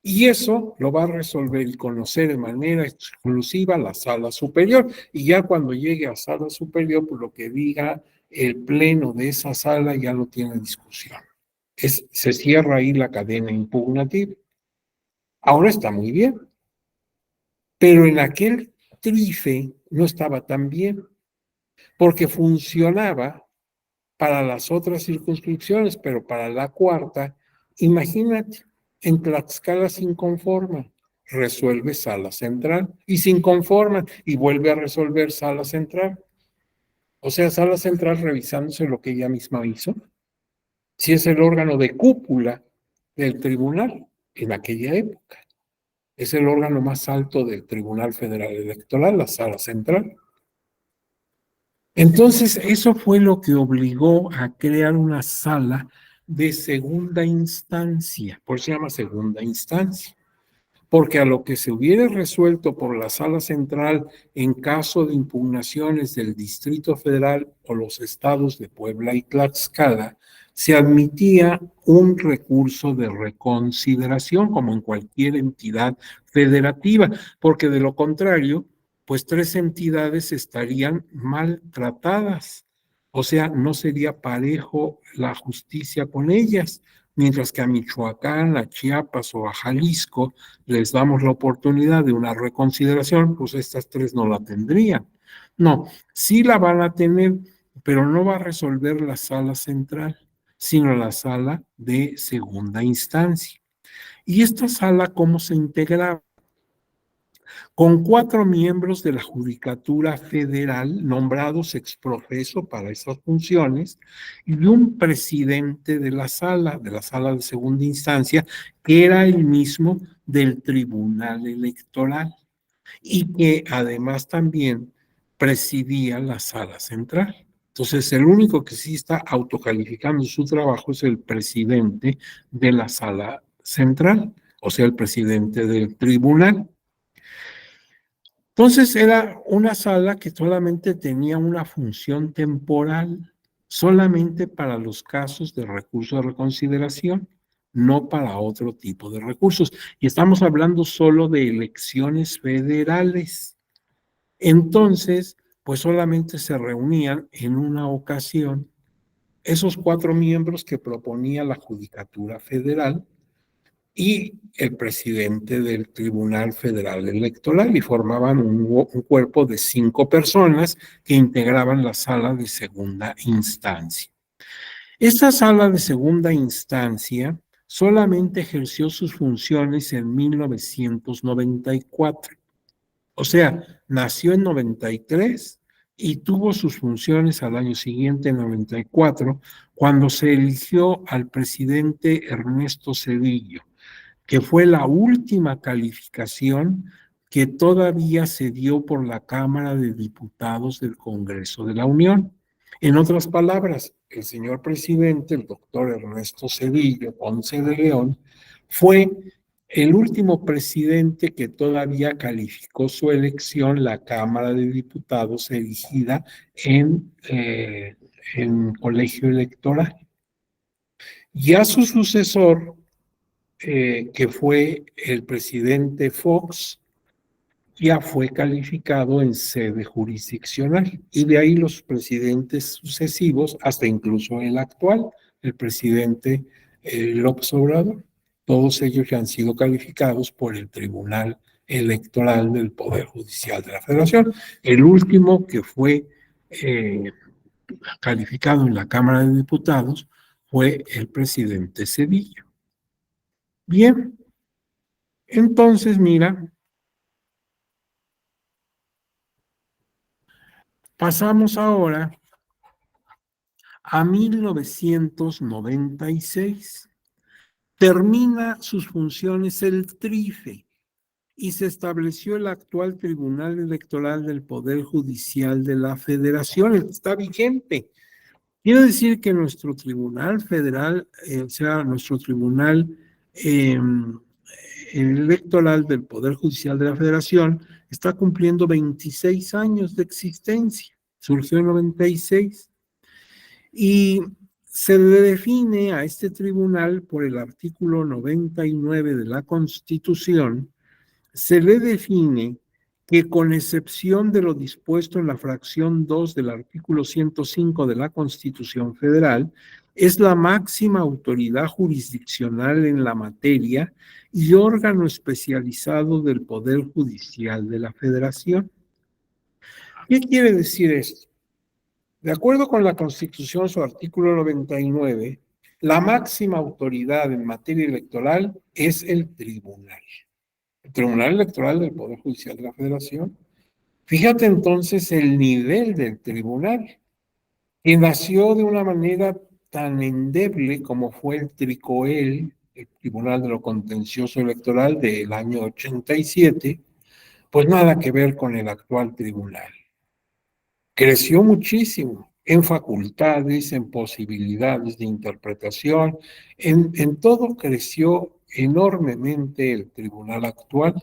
Y eso lo va a resolver y conocer de manera exclusiva la sala superior. Y ya cuando llegue a sala superior, pues lo que diga el pleno de esa sala ya no tiene discusión. Se cierra ahí la cadena impugnativa. Ahora está muy bien, pero en aquel trife no estaba tan bien, porque funcionaba para las otras circunscripciones, pero para la cuarta, imagínate, en Tlaxcala se inconforma, resuelve sala central y se inconforma y vuelve a resolver sala central. O sea, sala central revisándose lo que ella misma hizo, si es el órgano de cúpula del tribunal en aquella época. Es el órgano más alto del Tribunal Federal Electoral, la sala central. Entonces, eso fue lo que obligó a crear una sala de segunda instancia, por eso se llama segunda instancia, porque a lo que se hubiera resuelto por la sala central en caso de impugnaciones del Distrito Federal o los estados de Puebla y Tlaxcala, se admitía un recurso de reconsideración, como en cualquier entidad federativa, porque de lo contrario, pues tres entidades estarían maltratadas. O sea, no sería parejo la justicia con ellas, mientras que a Michoacán, a Chiapas o a Jalisco les damos la oportunidad de una reconsideración, pues estas tres no la tendrían. No, sí la van a tener, pero no va a resolver la sala central, sino la sala de segunda instancia. ¿Y esta sala cómo se integraba? Con 4 miembros de la Judicatura Federal nombrados ex profeso para esas funciones y un presidente de la sala de segunda instancia, que era el mismo del Tribunal Electoral y que además también presidía la sala central. Entonces, el único que sí está autocalificando su trabajo es el presidente de la sala central, o sea, el presidente del tribunal. Entonces era una sala que solamente tenía una función temporal, solamente para los casos de recurso de reconsideración, no para otro tipo de recursos. Y estamos hablando solo de elecciones federales. Entonces, pues solamente se reunían en una ocasión esos 4 miembros que proponía la Judicatura Federal y el presidente del Tribunal Federal Electoral y formaban un cuerpo de 5 personas que integraban la sala de segunda instancia. Esta sala de segunda instancia solamente ejerció sus funciones en 1994. O sea, nació en 93 y tuvo sus funciones al año siguiente, en 94, cuando se eligió al presidente Ernesto Zedillo, que fue la última calificación que todavía se dio por la Cámara de Diputados del Congreso de la Unión. En otras palabras, el señor presidente, el doctor Ernesto Zedillo Ponce de León, fue el último presidente que todavía calificó su elección la Cámara de Diputados elegida en colegio electoral. Ya su sucesor, que fue el presidente Fox, ya fue calificado en sede jurisdiccional y de ahí los presidentes sucesivos, hasta incluso el actual, el presidente López Obrador, todos ellos ya han sido calificados por el Tribunal Electoral del Poder Judicial de la Federación. El último que fue calificado en la Cámara de Diputados fue el presidente Zedillo. Bien, entonces mira, pasamos ahora a 1996. Termina sus funciones el TRIFE y se estableció el actual Tribunal Electoral del Poder Judicial de la Federación, el que está vigente. Quiero decir que nuestro Tribunal Federal, o sea, nuestro Tribunal Electoral del Poder Judicial de la Federación, está cumpliendo 26 años de existencia. Surgió en 96 y se le define a este tribunal por el artículo 99 de la Constitución. Se le define que con excepción de lo dispuesto en la fracción 2 del artículo 105 de la Constitución Federal, es la máxima autoridad jurisdiccional en la materia y órgano especializado del Poder Judicial de la Federación. ¿Qué quiere decir esto? De acuerdo con la Constitución, su artículo 99, la máxima autoridad en materia electoral es el tribunal. El Tribunal Electoral del Poder Judicial de la Federación. Fíjate entonces el nivel del tribunal, que nació de una manera tan endeble como fue el TRICOEL, el Tribunal de lo Contencioso Electoral del año 87, pues nada que ver con el actual tribunal. Creció muchísimo en facultades, en posibilidades de interpretación, en todo creció enormemente el tribunal actual.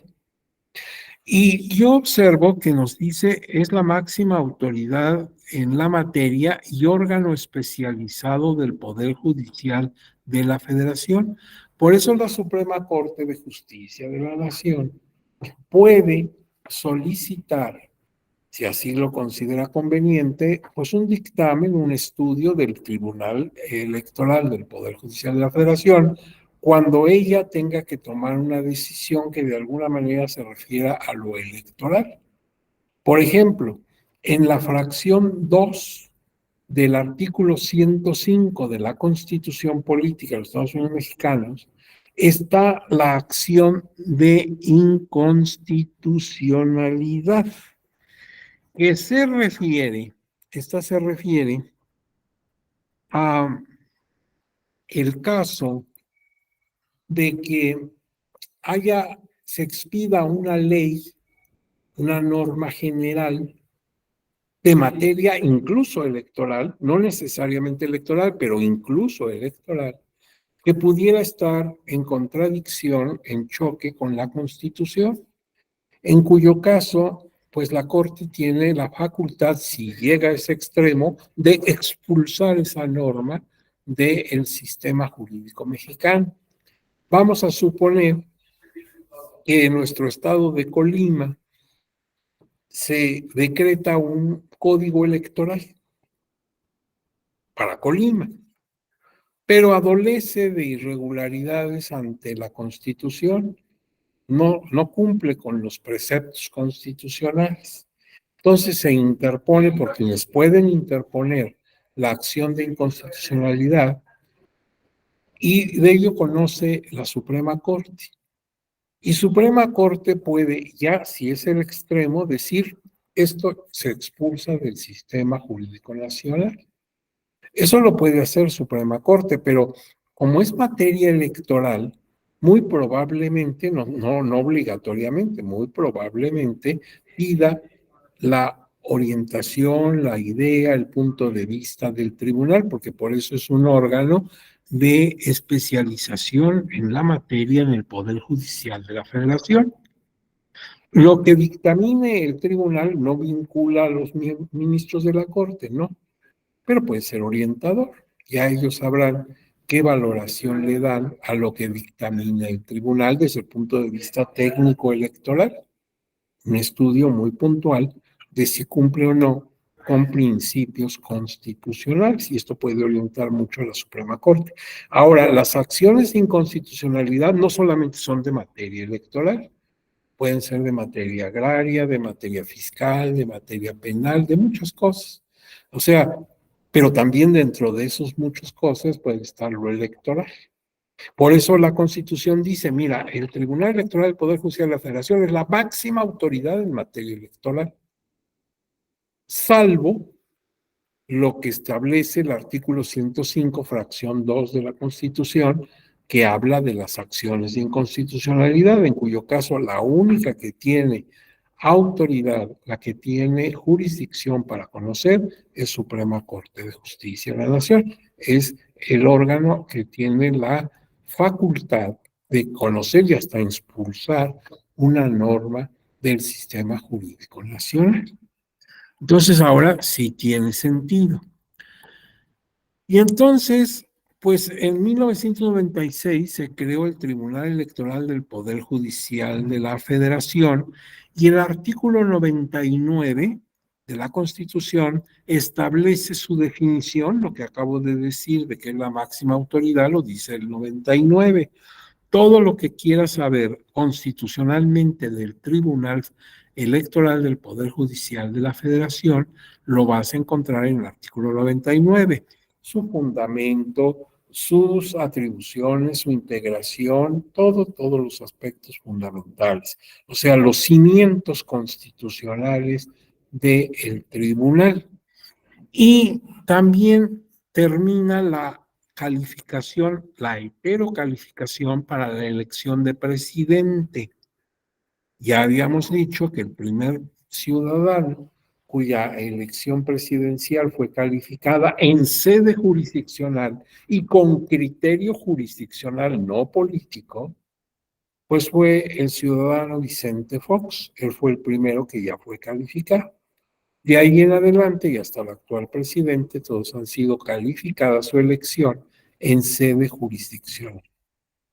Y yo observo que nos dice es la máxima autoridad en la materia y órgano especializado del Poder Judicial de la Federación. Por eso la Suprema Corte de Justicia de la Nación puede solicitar, si así lo considera conveniente, pues un dictamen, un estudio del Tribunal Electoral del Poder Judicial de la Federación, cuando ella tenga que tomar una decisión que de alguna manera se refiera a lo electoral. Por ejemplo, en la fracción 2 del artículo 105 de la Constitución Política de los Estados Unidos Mexicanos, está la acción de inconstitucionalidad, que se refiere a el caso de que se expida una ley, una norma general de materia incluso electoral, no necesariamente electoral, pero incluso electoral, que pudiera estar en contradicción, en choque con la Constitución, en cuyo caso, pues la Corte tiene la facultad, si llega a ese extremo, de expulsar esa norma del sistema jurídico mexicano. Vamos a suponer que en nuestro estado de Colima se decreta un código electoral para Colima, pero adolece de irregularidades ante la Constitución, no cumple con los preceptos constitucionales. Entonces se interpone por quienes pueden interponer la acción de inconstitucionalidad y de ello conoce la Suprema Corte. Y Suprema Corte puede, ya si es el extremo, decir esto se expulsa del sistema jurídico nacional. Eso lo puede hacer Suprema Corte, pero como es materia electoral, muy probablemente, no obligatoriamente, muy probablemente pida la orientación, la idea, el punto de vista del tribunal, porque por eso es un órgano de especialización en la materia en el Poder Judicial de la Federación. Lo que dictamine el tribunal no vincula a los ministros de la Corte, no, pero puede ser orientador. Ya ellos sabrán qué valoración le dan a lo que dictamina el tribunal desde el punto de vista técnico electoral. Un estudio muy puntual de si cumple o no con principios constitucionales, y esto puede orientar mucho a la Suprema Corte. Ahora, las acciones de inconstitucionalidad no solamente son de materia electoral, pueden ser de materia agraria, de materia fiscal, de materia penal, de muchas cosas. O sea, Pero también dentro de esos muchas cosas puede estar lo electoral. Por eso la Constitución dice, mira, el Tribunal Electoral del Poder Judicial de la Federación es la máxima autoridad en materia electoral, salvo lo que establece el artículo 105, fracción 2 de la Constitución, que habla de las acciones de inconstitucionalidad, en cuyo caso la única que tiene autoridad, la que tiene jurisdicción para conocer, es Suprema Corte de Justicia de la Nación. Es el órgano que tiene la facultad de conocer y hasta expulsar una norma del sistema jurídico nacional. Entonces ahora sí tiene sentido. Y entonces, pues en 1996 se creó el Tribunal Electoral del Poder Judicial de la Federación y el artículo 99 de la Constitución establece su definición, lo que acabo de decir de que es la máxima autoridad, lo dice el 99. Todo lo que quieras saber constitucionalmente del Tribunal Electoral del Poder Judicial de la Federación, lo vas a encontrar en el artículo 99. Su fundamento, sus atribuciones, su integración, todos los aspectos fundamentales. O sea, los cimientos constitucionales del tribunal. Y también termina la calificación, la heterocalificación para la elección de presidente. Ya habíamos dicho que el primer ciudadano cuya elección presidencial fue calificada en sede jurisdiccional y con criterio jurisdiccional, no político, pues fue el ciudadano Vicente Fox. Él fue el primero que ya fue calificado. De ahí en adelante y hasta el actual presidente, todos han sido calificadas su elección en sede jurisdiccional.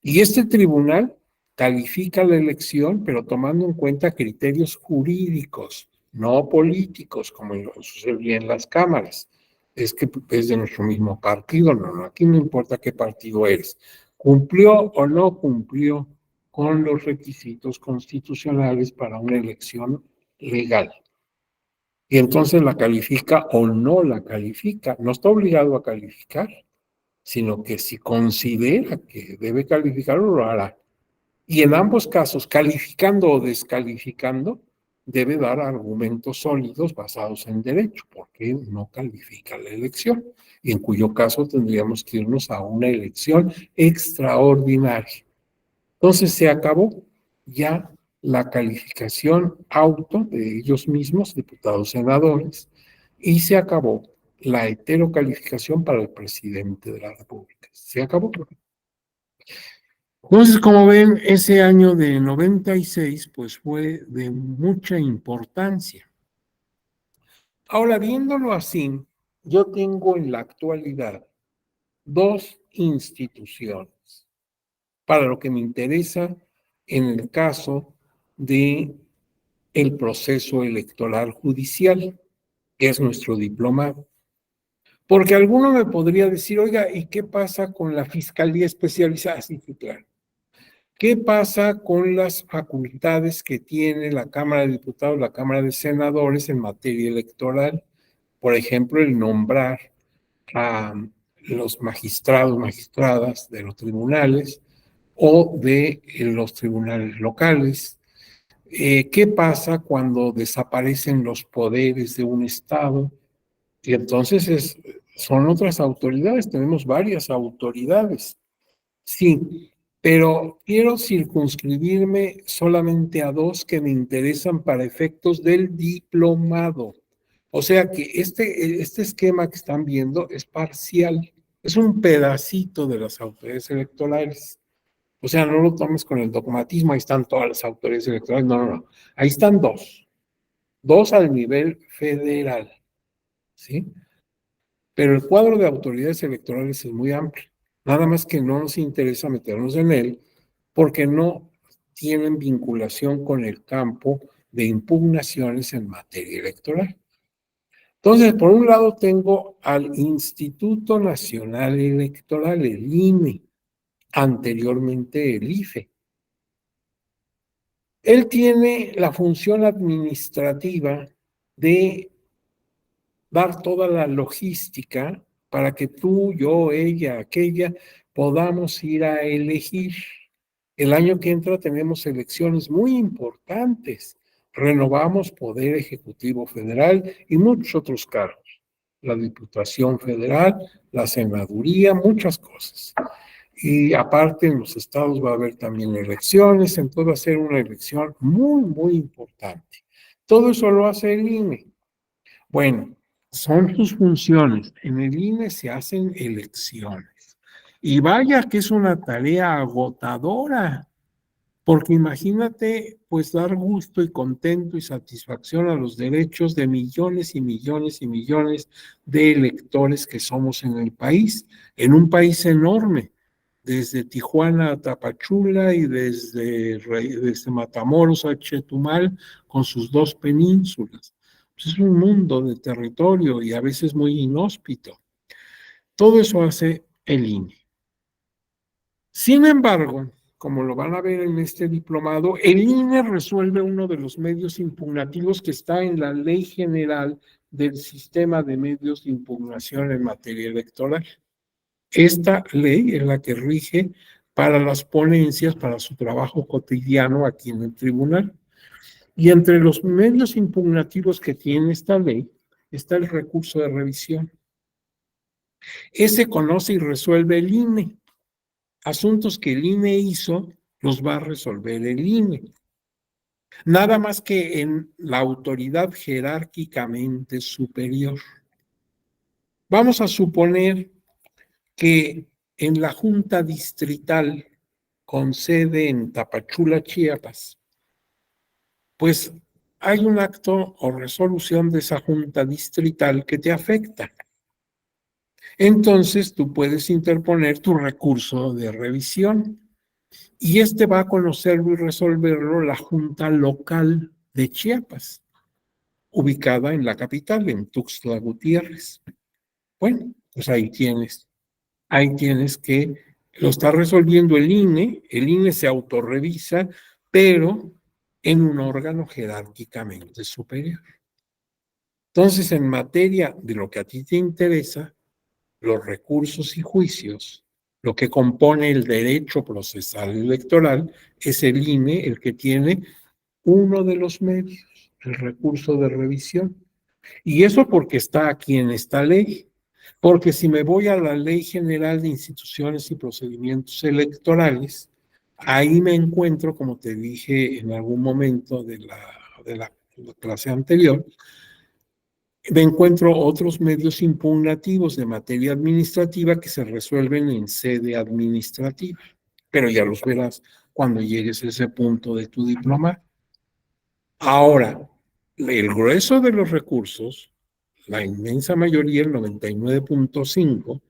Y este tribunal califica la elección, pero tomando en cuenta criterios jurídicos, no políticos, como sucedía en las cámaras. Es que es de nuestro mismo partido, no, aquí no importa qué partido eres. ¿Cumplió o no cumplió con los requisitos constitucionales para una elección legal? Y entonces la califica o no la califica. No está obligado a calificar, sino que si considera que debe calificarlo, lo hará. Y en ambos casos, calificando o descalificando, debe dar argumentos sólidos basados en derecho, porque no califica la elección, y en cuyo caso tendríamos que irnos a una elección extraordinaria. Entonces se acabó ya la calificación auto de ellos mismos, diputados, senadores, y se acabó la heterocalificación para el presidente de la República. Se acabó. Entonces, como ven, ese año de 96, pues fue de mucha importancia. Ahora, viéndolo así, yo tengo en la actualidad dos instituciones para lo que me interesa en el caso de el proceso electoral judicial, que es nuestro diplomado. Porque alguno me podría decir, oiga, ¿y qué pasa con la Fiscalía Especializada? Sí, claro. ¿Qué pasa con las facultades que tiene la Cámara de Diputados, la Cámara de Senadores en materia electoral? Por ejemplo, el nombrar a los magistrados, magistradas de los tribunales o de los tribunales locales. ¿Qué pasa cuando desaparecen los poderes de un Estado? Y entonces son otras autoridades, tenemos varias autoridades. Sí, pero quiero circunscribirme solamente a dos que me interesan para efectos del diplomado. O sea que este esquema que están viendo es parcial, es un pedacito de las autoridades electorales. O sea, no lo tomes con el dogmatismo, ahí están todas las autoridades electorales, no, no, no. Ahí están dos al nivel federal, ¿sí? Pero el cuadro de autoridades electorales es muy amplio. Nada más que no nos interesa meternos en él porque no tienen vinculación con el campo de impugnaciones en materia electoral. Entonces, por un lado tengo al Instituto Nacional Electoral, el INE, anteriormente el IFE. Él tiene la función administrativa de dar toda la logística para que tú, yo, ella, aquella, podamos ir a elegir. El año que entra tenemos elecciones muy importantes. Renovamos Poder Ejecutivo Federal y muchos otros cargos. La Diputación Federal, la Senaduría, muchas cosas. Y aparte en los estados va a haber también elecciones, entonces va a ser una elección muy, muy importante. Todo eso lo hace el INE. Bueno, son sus funciones. En el INE se hacen elecciones. Y vaya que es una tarea agotadora, porque imagínate, pues dar gusto y contento y satisfacción a los derechos de millones y millones y millones de electores que somos en un país enorme, desde Tijuana a Tapachula y desde Matamoros a Chetumal, con sus dos penínsulas. Pues es un mundo de territorio y a veces muy inhóspito. Todo eso hace el INE. Sin embargo, como lo van a ver en este diplomado, el INE resuelve uno de los medios impugnativos que está en la Ley General del Sistema de Medios de Impugnación en materia electoral. Esta ley es la que rige para las ponencias, para su trabajo cotidiano aquí en el tribunal. Y entre los medios impugnativos que tiene esta ley está el recurso de revisión. Ese conoce y resuelve el INE. Asuntos que el INE hizo, los va a resolver el INE. Nada más que en la autoridad jerárquicamente superior. Vamos a suponer que en la Junta Distrital con sede en Tapachula, Chiapas, pues hay un acto o resolución de esa Junta Distrital que te afecta. Entonces tú puedes interponer tu recurso de revisión y este va a conocerlo y resolverlo la Junta Local de Chiapas, ubicada en la capital, en Tuxtla Gutiérrez. Bueno, pues ahí tienes que lo está resolviendo el INE se autorrevisa, pero en un órgano jerárquicamente superior. Entonces, en materia de lo que a ti te interesa, los recursos y juicios, lo que compone el derecho procesal electoral, es el INE el que tiene uno de los medios, el recurso de revisión. Y eso porque está aquí en esta ley. Porque si me voy a la Ley General de Instituciones y Procedimientos Electorales, ahí me encuentro, como te dije en algún momento de la clase anterior, me encuentro otros medios impugnativos de materia administrativa que se resuelven en sede administrativa, pero ya los verás cuando llegues a ese punto de tu diploma. Ahora, el grueso de los recursos, la inmensa mayoría, el 99.5%,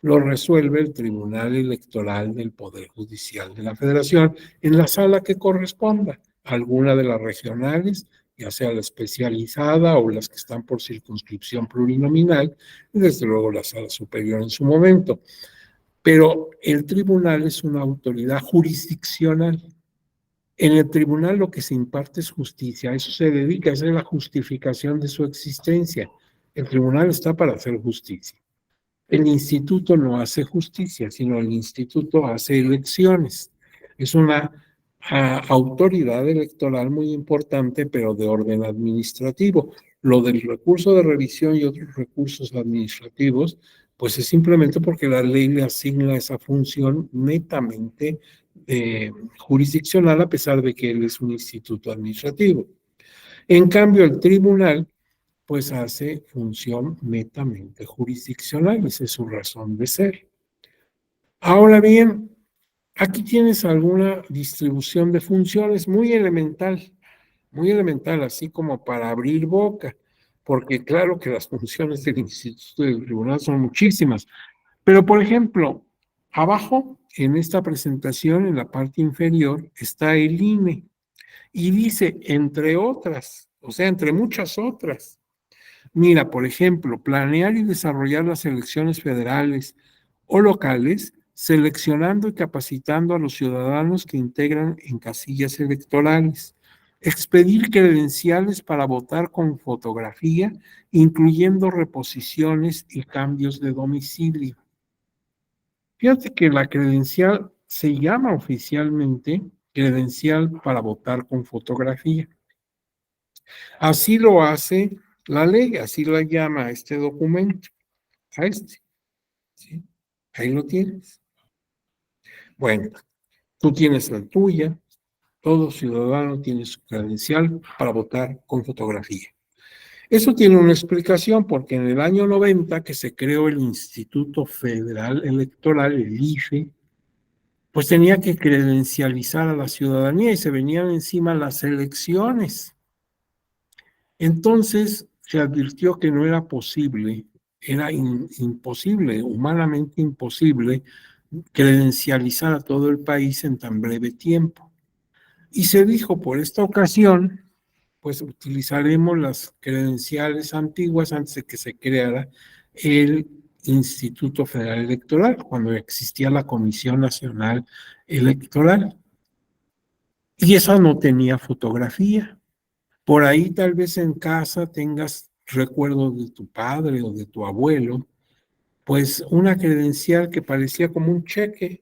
lo resuelve el Tribunal Electoral del Poder Judicial de la Federación en la sala que corresponda, alguna de las regionales, ya sea la especializada o las que están por circunscripción plurinominal, y desde luego la sala superior en su momento. Pero el tribunal es una autoridad jurisdiccional. En el tribunal lo que se imparte es justicia, a eso se dedica, esa es la justificación de su existencia. El tribunal está para hacer justicia. El instituto no hace justicia, sino el instituto hace elecciones. Es una autoridad electoral muy importante, pero de orden administrativo. Lo del recurso de revisión y otros recursos administrativos, pues es simplemente porque la ley le asigna esa función netamente jurisdiccional, a pesar de que él es un instituto administrativo. En cambio, el tribunal pues hace función netamente jurisdiccional, esa es su razón de ser. Ahora bien, aquí tienes alguna distribución de funciones muy elemental, así como para abrir boca, porque claro que las funciones del Instituto del Tribunal son muchísimas, pero por ejemplo, abajo en esta presentación, en la parte inferior, está el INE y dice, entre otras, o sea, entre muchas otras. Mira, por ejemplo, planear y desarrollar las elecciones federales o locales, seleccionando y capacitando a los ciudadanos que integran en casillas electorales, expedir credenciales para votar con fotografía, incluyendo reposiciones y cambios de domicilio. Fíjate que la credencial se llama oficialmente credencial para votar con fotografía. Así lo hace la ley, así la llama a este documento, a este. ¿Sí? Ahí lo tienes. Bueno, tú tienes la tuya, todo ciudadano tiene su credencial para votar con fotografía. Eso tiene una explicación, porque en el año 90 que se creó el Instituto Federal Electoral, el IFE, pues tenía que credencializar a la ciudadanía y se venían encima las elecciones. Entonces se advirtió que no era posible, era imposible, humanamente imposible, credencializar a todo el país en tan breve tiempo. Y se dijo, por esta ocasión, pues utilizaremos las credenciales antiguas antes de que se creara el Instituto Federal Electoral, cuando existía la Comisión Nacional Electoral. Y esa no tenía fotografía. Por ahí tal vez en casa tengas recuerdos de tu padre o de tu abuelo, pues una credencial que parecía como un cheque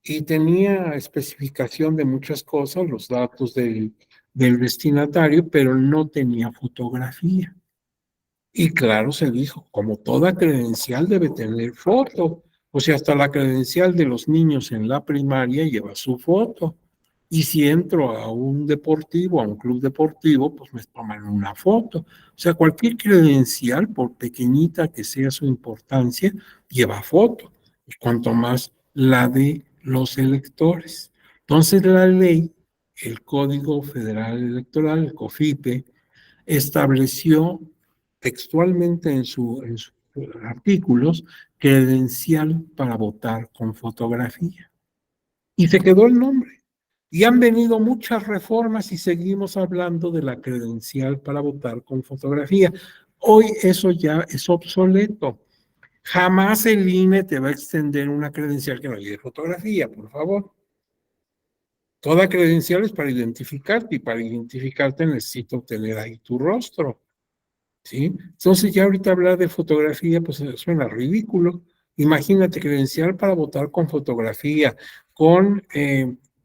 y tenía especificación de muchas cosas, los datos del destinatario, pero no tenía fotografía. Y claro, se dijo, como toda credencial debe tener foto, o sea, hasta la credencial de los niños en la primaria lleva su foto. Y si entro a un deportivo, a un club deportivo, pues me toman una foto. O sea, cualquier credencial, por pequeñita que sea su importancia, lleva foto. Y cuanto más la de los electores. Entonces la ley, el Código Federal Electoral, el COFIPE, estableció textualmente en sus artículos credencial para votar con fotografía. Y se quedó el nombre. Y han venido muchas reformas y seguimos hablando de la credencial para votar con fotografía. Hoy eso ya es obsoleto. Jamás el INE te va a extender una credencial que no lleve fotografía, por favor. Toda credencial es para identificarte y para identificarte necesito obtener ahí tu rostro. ¿Sí? Entonces ya ahorita hablar de fotografía pues suena ridículo. Imagínate credencial para votar con fotografía, con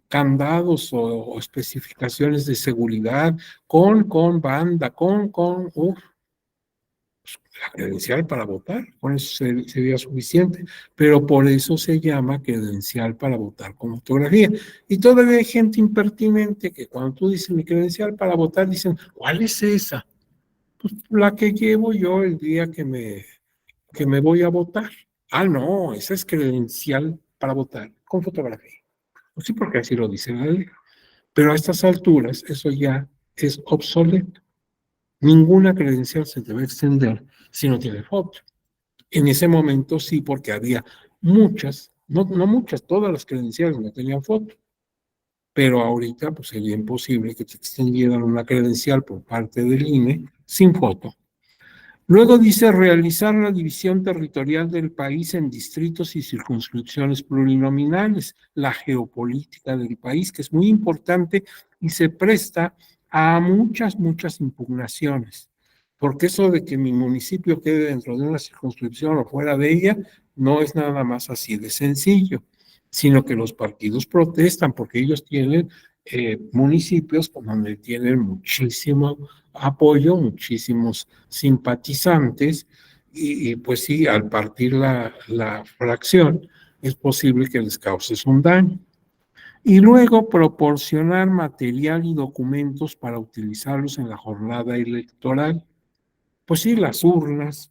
candados o especificaciones de seguridad, con banda, la credencial para votar, con eso sería suficiente, pero por eso se llama credencial para votar con fotografía. Y todavía hay gente impertinente que cuando tú dices mi credencial para votar, dicen, ¿cuál es esa? Pues la que llevo yo el día que me voy a votar. Ah, no, esa es credencial para votar con fotografía. Pues sí, porque así lo dice la ley. Pero a estas alturas eso ya es obsoleto. Ninguna credencial se debe extender si no tiene foto. En ese momento sí, porque había muchas, no muchas, todas las credenciales no tenían foto. Pero ahorita pues sería imposible que te extendieran una credencial por parte del INE sin foto. Luego dice realizar la división territorial del país en distritos y circunscripciones plurinominales, la geopolítica del país, que es muy importante y se presta a muchas impugnaciones. Porque eso de que mi municipio quede dentro de una circunscripción o fuera de ella, no es nada más así de sencillo, sino que los partidos protestan porque ellos tienen municipios donde tienen muchísimo apoyo, muchísimos simpatizantes, y pues sí, al partir la fracción, es posible que les causes un daño. Y luego proporcionar material y documentos para utilizarlos en la jornada electoral. Pues sí, las urnas,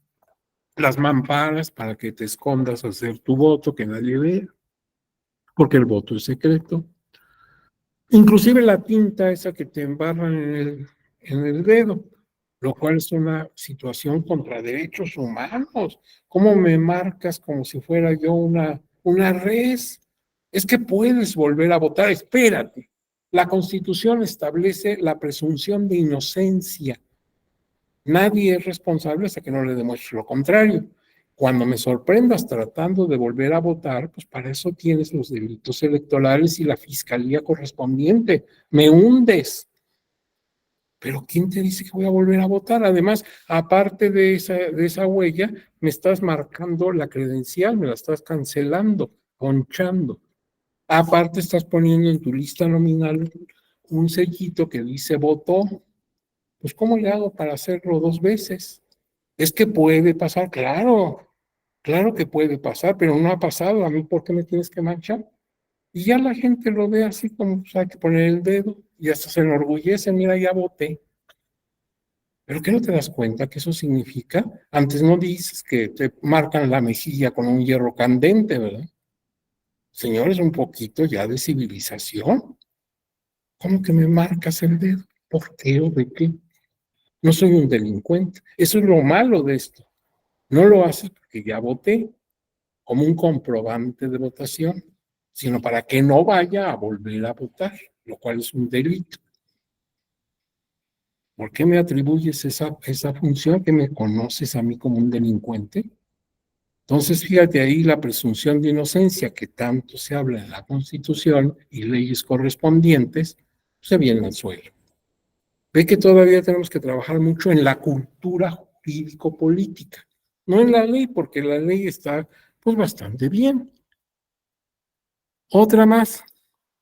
las mamparas para que te escondas a hacer tu voto, que nadie vea, porque el voto es secreto. Inclusive la tinta esa que te embarran en el dedo, lo cual es una situación contra derechos humanos. ¿Cómo me marcas como si fuera yo una res? Es que puedes volver a votar, espérate. La Constitución establece la presunción de inocencia. Nadie es responsable hasta que no le demuestre lo contrario. Cuando me sorprendas tratando de volver a votar, pues para eso tienes los delitos electorales y la fiscalía correspondiente. Me hundes. Pero ¿quién te dice que voy a volver a votar? Además, aparte de esa huella, me estás marcando la credencial, me la estás cancelando, ponchando. Aparte, estás poniendo en tu lista nominal un sellito que dice votó. Pues, ¿cómo le hago para hacerlo 2 veces? Es que puede pasar, claro, claro que puede pasar, pero no ha pasado. A mí, ¿por qué me tienes que manchar? Y ya la gente lo ve así como, pues, hay que poner el dedo y hasta se enorgullece, mira, ya voté. ¿Pero qué no te das cuenta que eso significa? Antes no dices que te marcan la mejilla con un hierro candente, ¿verdad? Señores, un poquito ya de civilización. ¿Cómo que me marcas el dedo? ¿Por qué o de qué? No soy un delincuente. Eso es lo malo de esto. No lo haces porque ya voté como un comprobante de votación, sino para que no vaya a volver a votar, lo cual es un delito. ¿Por qué me atribuyes esa función que me conoces a mí como un delincuente? Entonces, fíjate ahí la presunción de inocencia que tanto se habla en la Constitución y leyes correspondientes, se viene al suelo. Ve que todavía tenemos que trabajar mucho en la cultura jurídico-política, no en la ley, porque la ley está pues bastante bien. Otra más,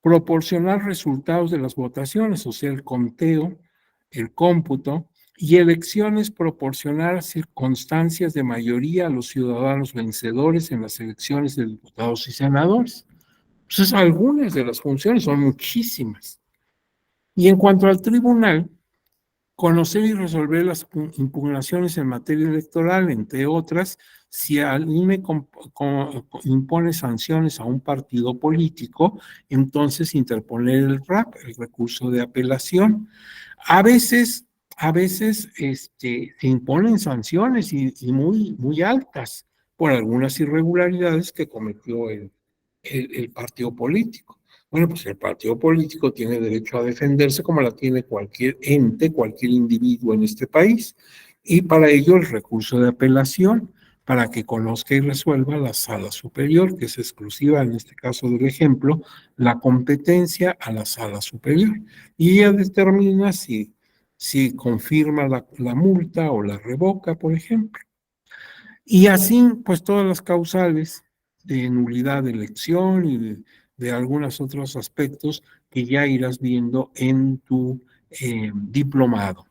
proporcionar resultados de las votaciones, o sea, el conteo, el cómputo, y elecciones, proporcionar circunstancias de mayoría a los ciudadanos vencedores en las elecciones de diputados y senadores. Pues algunas de las funciones, son muchísimas. Y en cuanto al tribunal, conocer y resolver las impugnaciones en materia electoral, entre otras, si al INE impone sanciones a un partido político, entonces interponer el RAP, el recurso de apelación. A veces, se imponen sanciones y muy altas por algunas irregularidades que cometió el partido político. Bueno, pues el partido político tiene derecho a defenderse como la tiene cualquier ente, cualquier individuo en este país. Y para ello el recurso de apelación, para que conozca y resuelva la sala superior, que es exclusiva, en este caso del ejemplo, la competencia a la sala superior. Y ella determina si confirma la multa o la revoca, por ejemplo. Y así, pues todas las causales de nulidad de elección y de algunos otros aspectos que ya irás viendo en tu diplomado.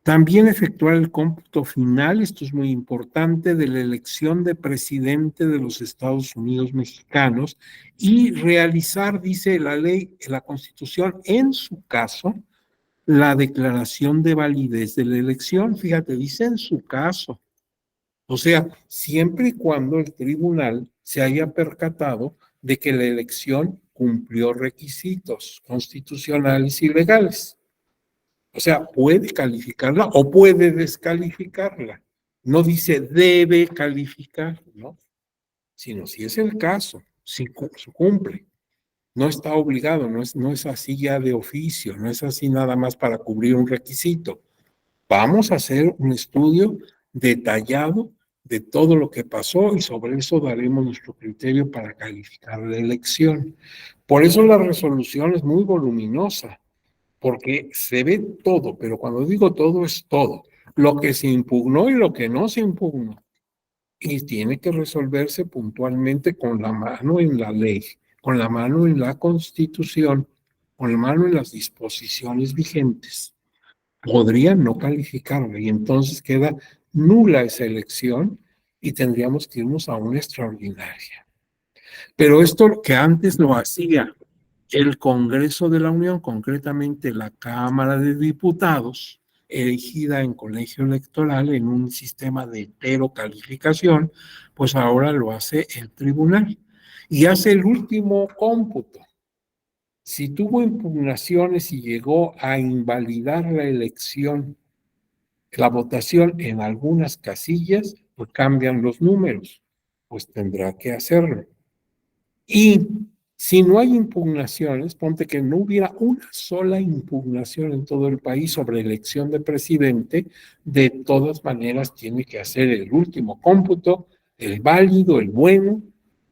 También efectuar el cómputo final, esto es muy importante, de la elección de presidente de los Estados Unidos mexicanos y realizar, dice la ley, la Constitución, en su caso, la declaración de validez de la elección. Fíjate, dice en su caso. O sea, siempre y cuando el tribunal se haya percatado de que la elección cumplió requisitos constitucionales y legales. O sea, puede calificarla o puede descalificarla. No dice debe calificar, ¿no? Sino si es el caso, si cumple. No está obligado, no es así ya de oficio, no es así nada más para cubrir un requisito. Vamos a hacer un estudio detallado de todo lo que pasó y sobre eso daremos nuestro criterio para calificar la elección. Por eso la resolución es muy voluminosa, porque se ve todo, pero cuando digo todo es todo, lo que se impugnó y lo que no se impugnó. Y tiene que resolverse puntualmente con la mano en la ley, con la mano en la Constitución, con la mano en las disposiciones vigentes. Podría no calificarlo y entonces queda nula esa elección y tendríamos que irnos a una extraordinaria. Pero esto que antes lo hacía el Congreso de la Unión, concretamente la Cámara de Diputados, elegida en colegio electoral en un sistema de heterocalificación, pues ahora lo hace el tribunal y hace el último cómputo. Si tuvo impugnaciones y llegó a invalidar la elección, la votación en algunas casillas, pues cambian los números, pues tendrá que hacerlo. Y si no hay impugnaciones, ponte que no hubiera una sola impugnación en todo el país sobre elección de presidente, de todas maneras tiene que hacer el último cómputo, el válido, el bueno,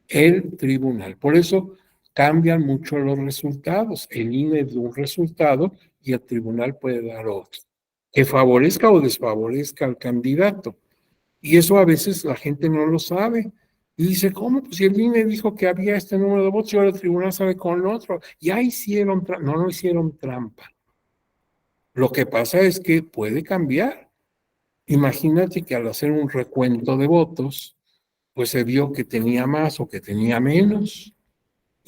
el tribunal. Por eso cambian mucho los resultados. El INE da un resultado y el tribunal puede dar otro, que favorezca o desfavorezca al candidato. Y eso a veces la gente no lo sabe. Y dice, ¿cómo? Pues si el INE dijo que había este número de votos y ahora el tribunal sabe con otro. Ya hicieron trampa. No, no hicieron trampa. Lo que pasa es que puede cambiar. Imagínate que al hacer un recuento de votos, pues se vio que tenía más o que tenía menos.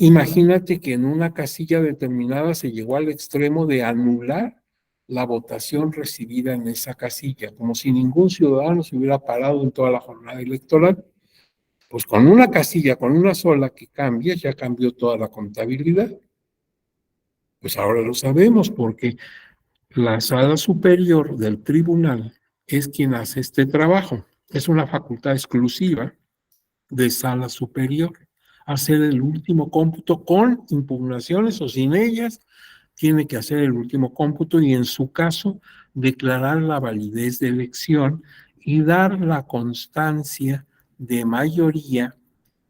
Imagínate que en una casilla determinada se llegó al extremo de anular la votación recibida en esa casilla, como si ningún ciudadano se hubiera parado en toda la jornada electoral. Pues con una casilla, con una sola que cambie, ya cambió toda la contabilidad. Pues ahora lo sabemos porque la sala superior del tribunal es quien hace este trabajo. Es una facultad exclusiva de sala superior. Hacer el último cómputo con impugnaciones o sin ellas, tiene que hacer el último cómputo y en su caso declarar la validez de elección y dar la constancia de mayoría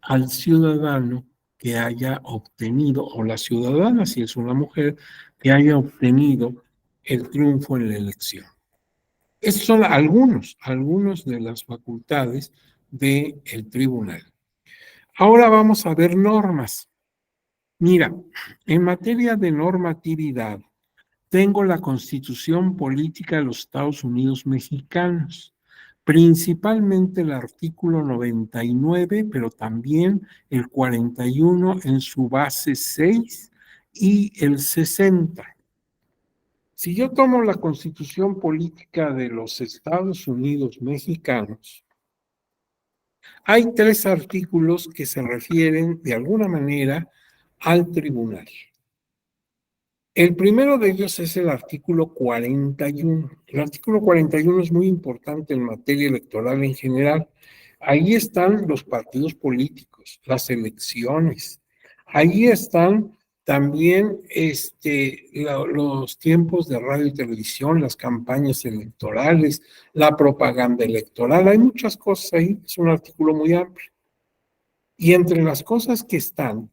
al ciudadano que haya obtenido, o la ciudadana, si es una mujer, que haya obtenido el triunfo en la elección. Estos son algunos de las facultades del tribunal. Ahora vamos a ver normas. Mira, en materia de normatividad, tengo la Constitución Política de los Estados Unidos Mexicanos, principalmente el artículo 99, pero también el 41 en su base 6 y el 60. Si yo tomo la Constitución Política de los Estados Unidos Mexicanos, hay 3 artículos que se refieren de alguna manera al tribunal. El primero de ellos es el artículo 41. El artículo 41 es muy importante en materia electoral en general. Ahí están los partidos políticos, las elecciones. Ahí están también los tiempos de radio y televisión, las campañas electorales, la propaganda electoral. Hay muchas cosas ahí, es un artículo muy amplio. Y entre las cosas que están,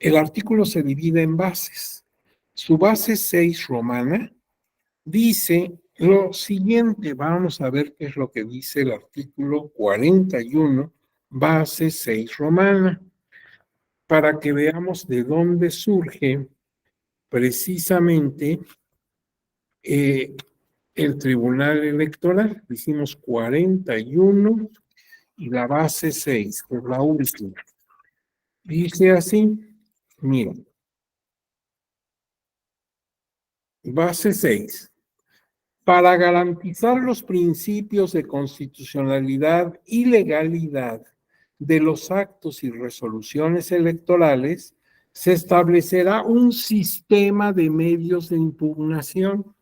el artículo se divide en bases. Su base 6 romana dice lo siguiente. Vamos a ver qué es lo que dice el artículo 41, base 6 romana, para que veamos de dónde surge precisamente el Tribunal Electoral. Hicimos 41 y la base 6, que es la última. Dice así, mira, base 6. Para garantizar los principios de constitucionalidad y legalidad de los actos y resoluciones electorales, se establecerá un sistema de medios de impugnación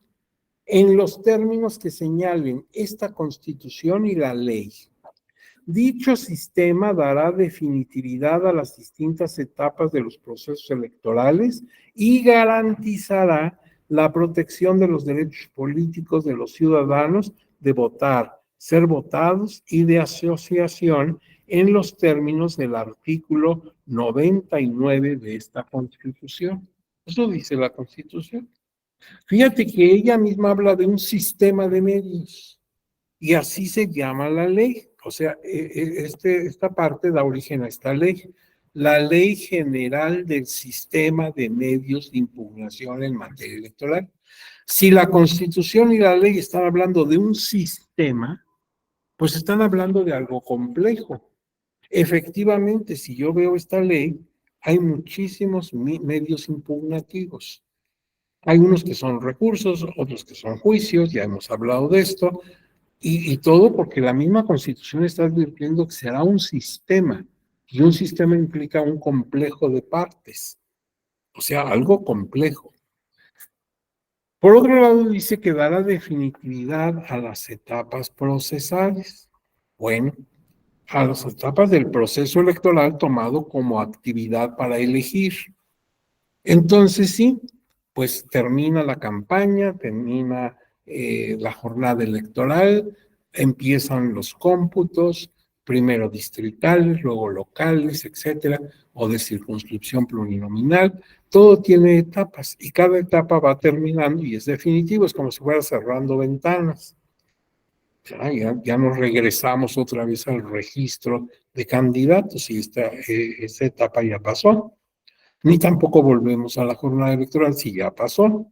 en los términos que señalen esta Constitución y la ley. Dicho sistema dará definitividad a las distintas etapas de los procesos electorales y garantizará la protección de los derechos políticos de los ciudadanos de votar, ser votados y de asociación en los términos del artículo 99 de esta Constitución. Eso dice la Constitución. Fíjate que ella misma habla de un sistema de medios y así se llama la ley. O sea, esta parte da origen a esta ley. La Ley General del Sistema de Medios de Impugnación en materia electoral. Si la Constitución y la ley están hablando de un sistema, pues están hablando de algo complejo. Efectivamente, si yo veo esta ley, hay muchísimos medios impugnativos. Hay unos que son recursos, otros que son juicios, ya hemos hablado de esto, y todo porque la misma Constitución está advirtiendo que será un sistema, y un sistema implica un complejo de partes, o sea, algo complejo. Por otro lado, dice que dará definitividad a las etapas procesales. Bueno, a las etapas del proceso electoral tomado como actividad para elegir. Entonces, sí, pues termina la campaña, termina la jornada electoral, empiezan los cómputos, primero distritales, luego locales, etcétera, o de circunscripción plurinominal. Todo tiene etapas y cada etapa va terminando y es definitivo, es como si fuera cerrando ventanas. Ya nos regresamos otra vez al registro de candidatos y esta etapa ya pasó. Ni tampoco volvemos a la jornada electoral si ya pasó.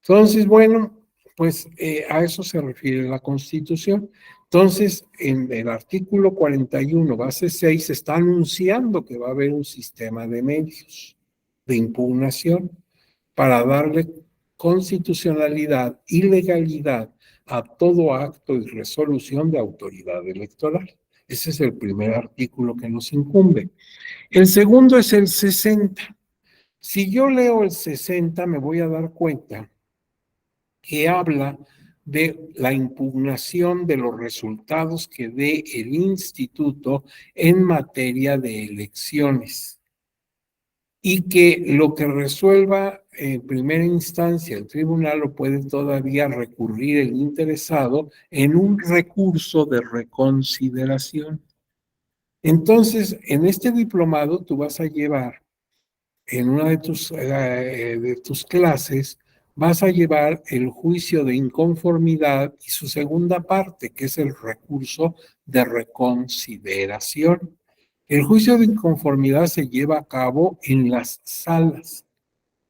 Entonces, bueno, pues a eso se refiere la Constitución. Entonces, en el artículo 41, base 6, está anunciando que va a haber un sistema de medios de impugnación para darle constitucionalidad y legalidad a todo acto y resolución de autoridad electoral. Ese es el primer artículo que nos incumbe. El segundo es el 60. Si yo leo el 60, me voy a dar cuenta que habla de la impugnación de los resultados que dé el instituto en materia de elecciones y que lo que resuelva en primera instancia el tribunal lo puede todavía recurrir el interesado en un recurso de reconsideración. Entonces, en este diplomado tú vas a llevar en una de tus clases, vas a llevar el juicio de inconformidad y su segunda parte, que es el recurso de reconsideración. El juicio de inconformidad se lleva a cabo en las salas,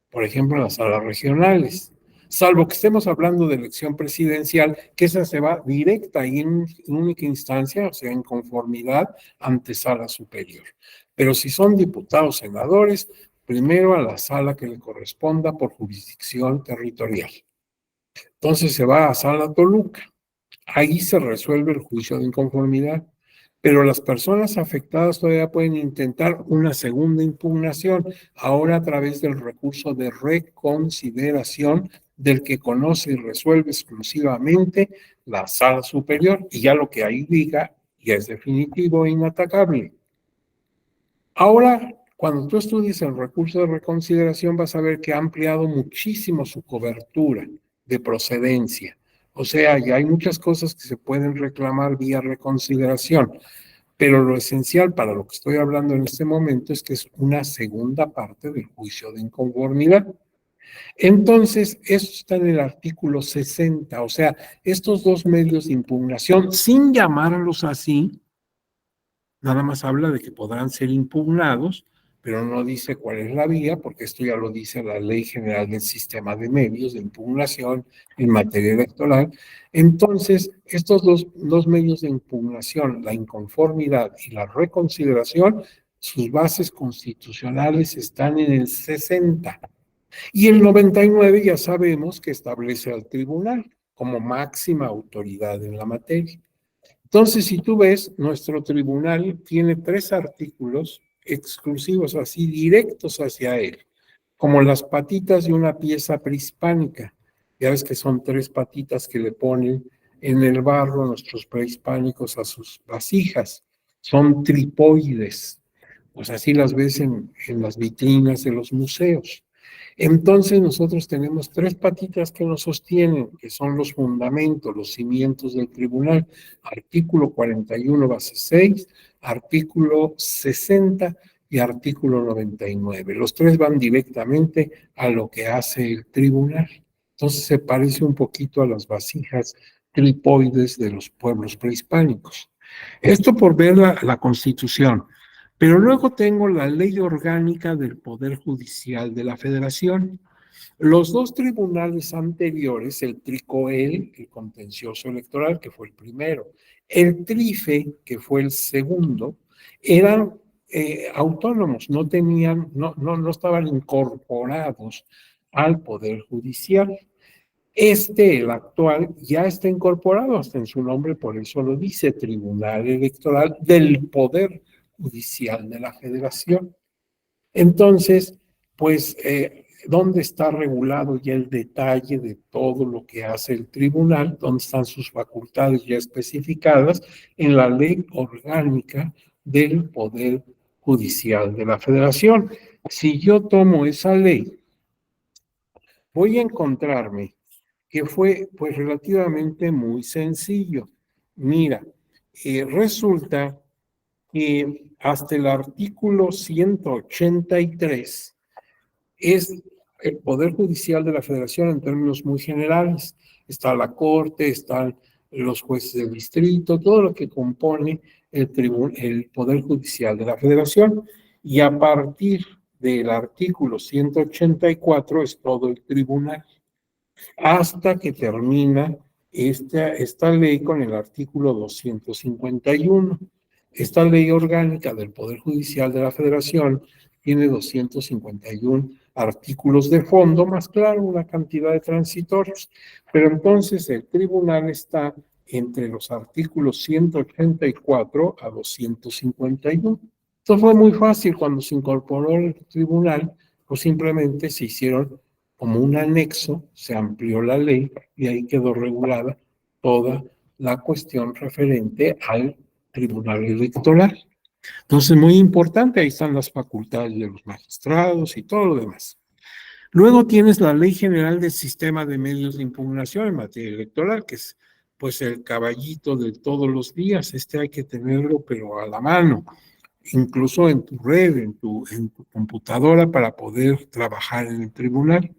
por ejemplo, en las salas regionales, salvo que estemos hablando de elección presidencial, que esa se va directa y en única instancia, o sea, en conformidad ante sala superior. Pero si son diputados, senadores, primero a la sala que le corresponda por jurisdicción territorial. Entonces se va a Sala Toluca. Ahí se resuelve el juicio de inconformidad. Pero las personas afectadas todavía pueden intentar una segunda impugnación, ahora a través del recurso de reconsideración del que conoce y resuelve exclusivamente la sala superior, y ya lo que ahí diga ya es definitivo e inatacable. Ahora, cuando tú estudies el recurso de reconsideración, vas a ver que ha ampliado muchísimo su cobertura de procedencia. O sea, ya hay muchas cosas que se pueden reclamar vía reconsideración, pero lo esencial para lo que estoy hablando en este momento es que es una segunda parte del juicio de inconformidad. Entonces, eso está en el artículo 60, o sea, estos dos medios de impugnación, sin llamarlos así, nada más habla de que podrán ser impugnados, pero no dice cuál es la vía, porque esto ya lo dice la Ley General del Sistema de Medios de Impugnación en materia electoral. Entonces, estos dos medios de impugnación, la inconformidad y la reconsideración, sus bases constitucionales están en el 60. Y el 99 ya sabemos que establece al tribunal como máxima autoridad en la materia. Entonces, si tú ves, nuestro tribunal tiene 3 artículos exclusivos, así directos hacia él, como las patitas de una pieza prehispánica. Ya ves que son 3 patitas que le ponen en el barro nuestros prehispánicos a sus vasijas. Son tripoides, pues así las ves en las vitrinas de los museos. Entonces nosotros tenemos 3 patitas que nos sostienen, que son los fundamentos, los cimientos del tribunal. Artículo 41, base 6, artículo 60 y artículo 99. Los 3 van directamente a lo que hace el tribunal. Entonces se parece un poquito a las vasijas tripoides de los pueblos prehispánicos. Esto por ver la Constitución. Pero luego tengo la Ley Orgánica del Poder Judicial de la Federación. Los 2 tribunales anteriores, el TRICOEL, el contencioso electoral, que fue el primero, el TRIFE, que fue el segundo, eran autónomos, no estaban incorporados al Poder Judicial. El actual, ya está incorporado hasta en su nombre, por eso lo dice Tribunal Electoral del Poder Judicial de la Federación. Entonces, pues, ¿dónde está regulado ya el detalle de todo lo que hace el tribunal? ¿Dónde están sus facultades ya especificadas? En la Ley Orgánica del Poder Judicial de la Federación. Si yo tomo esa ley, voy a encontrarme que fue pues relativamente muy sencillo. Mira, resulta que hasta el artículo 183 es el Poder Judicial de la Federación en términos muy generales. Está la Corte, están los jueces del distrito, todo lo que compone el Poder Judicial de la Federación. Y a partir del artículo 184 es todo el tribunal, hasta que termina esta ley con el artículo 251. Esta ley orgánica del Poder Judicial de la Federación tiene 251 artículos de fondo, más claro, una cantidad de transitorios. Pero entonces el tribunal está entre los artículos 184 a 251. Esto fue muy fácil cuando se incorporó el tribunal, pues simplemente se hicieron como un anexo, se amplió la ley y ahí quedó regulada toda la cuestión referente al Tribunal Electoral. Entonces, muy importante, ahí están las facultades de los magistrados y todo lo demás. Luego tienes la Ley General del Sistema de Medios de Impugnación en materia electoral, que es pues el caballito de todos los días. Este hay que tenerlo, pero a la mano, incluso en tu red, en tu computadora, para poder trabajar en el tribunal.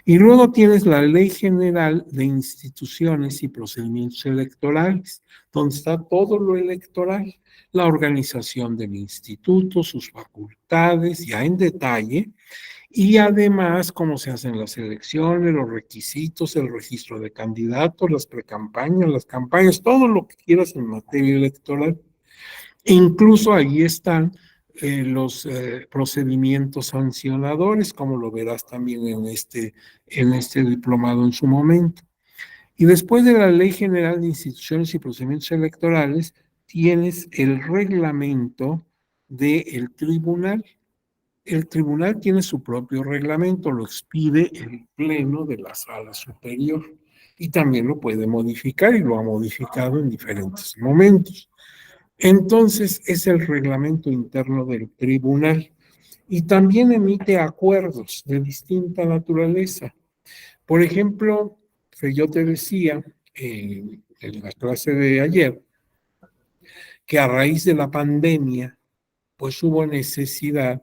Y luego tienes la Ley General de Instituciones y Procedimientos Electorales, donde está todo lo electoral, la organización del instituto, sus facultades, ya en detalle, y además cómo se hacen las elecciones, los requisitos, el registro de candidatos, las precampañas, las campañas, todo lo que quieras en materia electoral. Incluso ahí están los procedimientos sancionadores, como lo verás también en este diplomado en su momento. Y después de la Ley General de Instituciones y Procedimientos Electorales, tienes el reglamento del tribunal. El tribunal tiene su propio reglamento, lo expide el Pleno de la Sala Superior y también lo puede modificar y lo ha modificado en diferentes momentos. Entonces, es el reglamento interno del tribunal y también emite acuerdos de distinta naturaleza. Por ejemplo, que yo te decía en la clase de ayer, que a raíz de la pandemia, pues hubo necesidad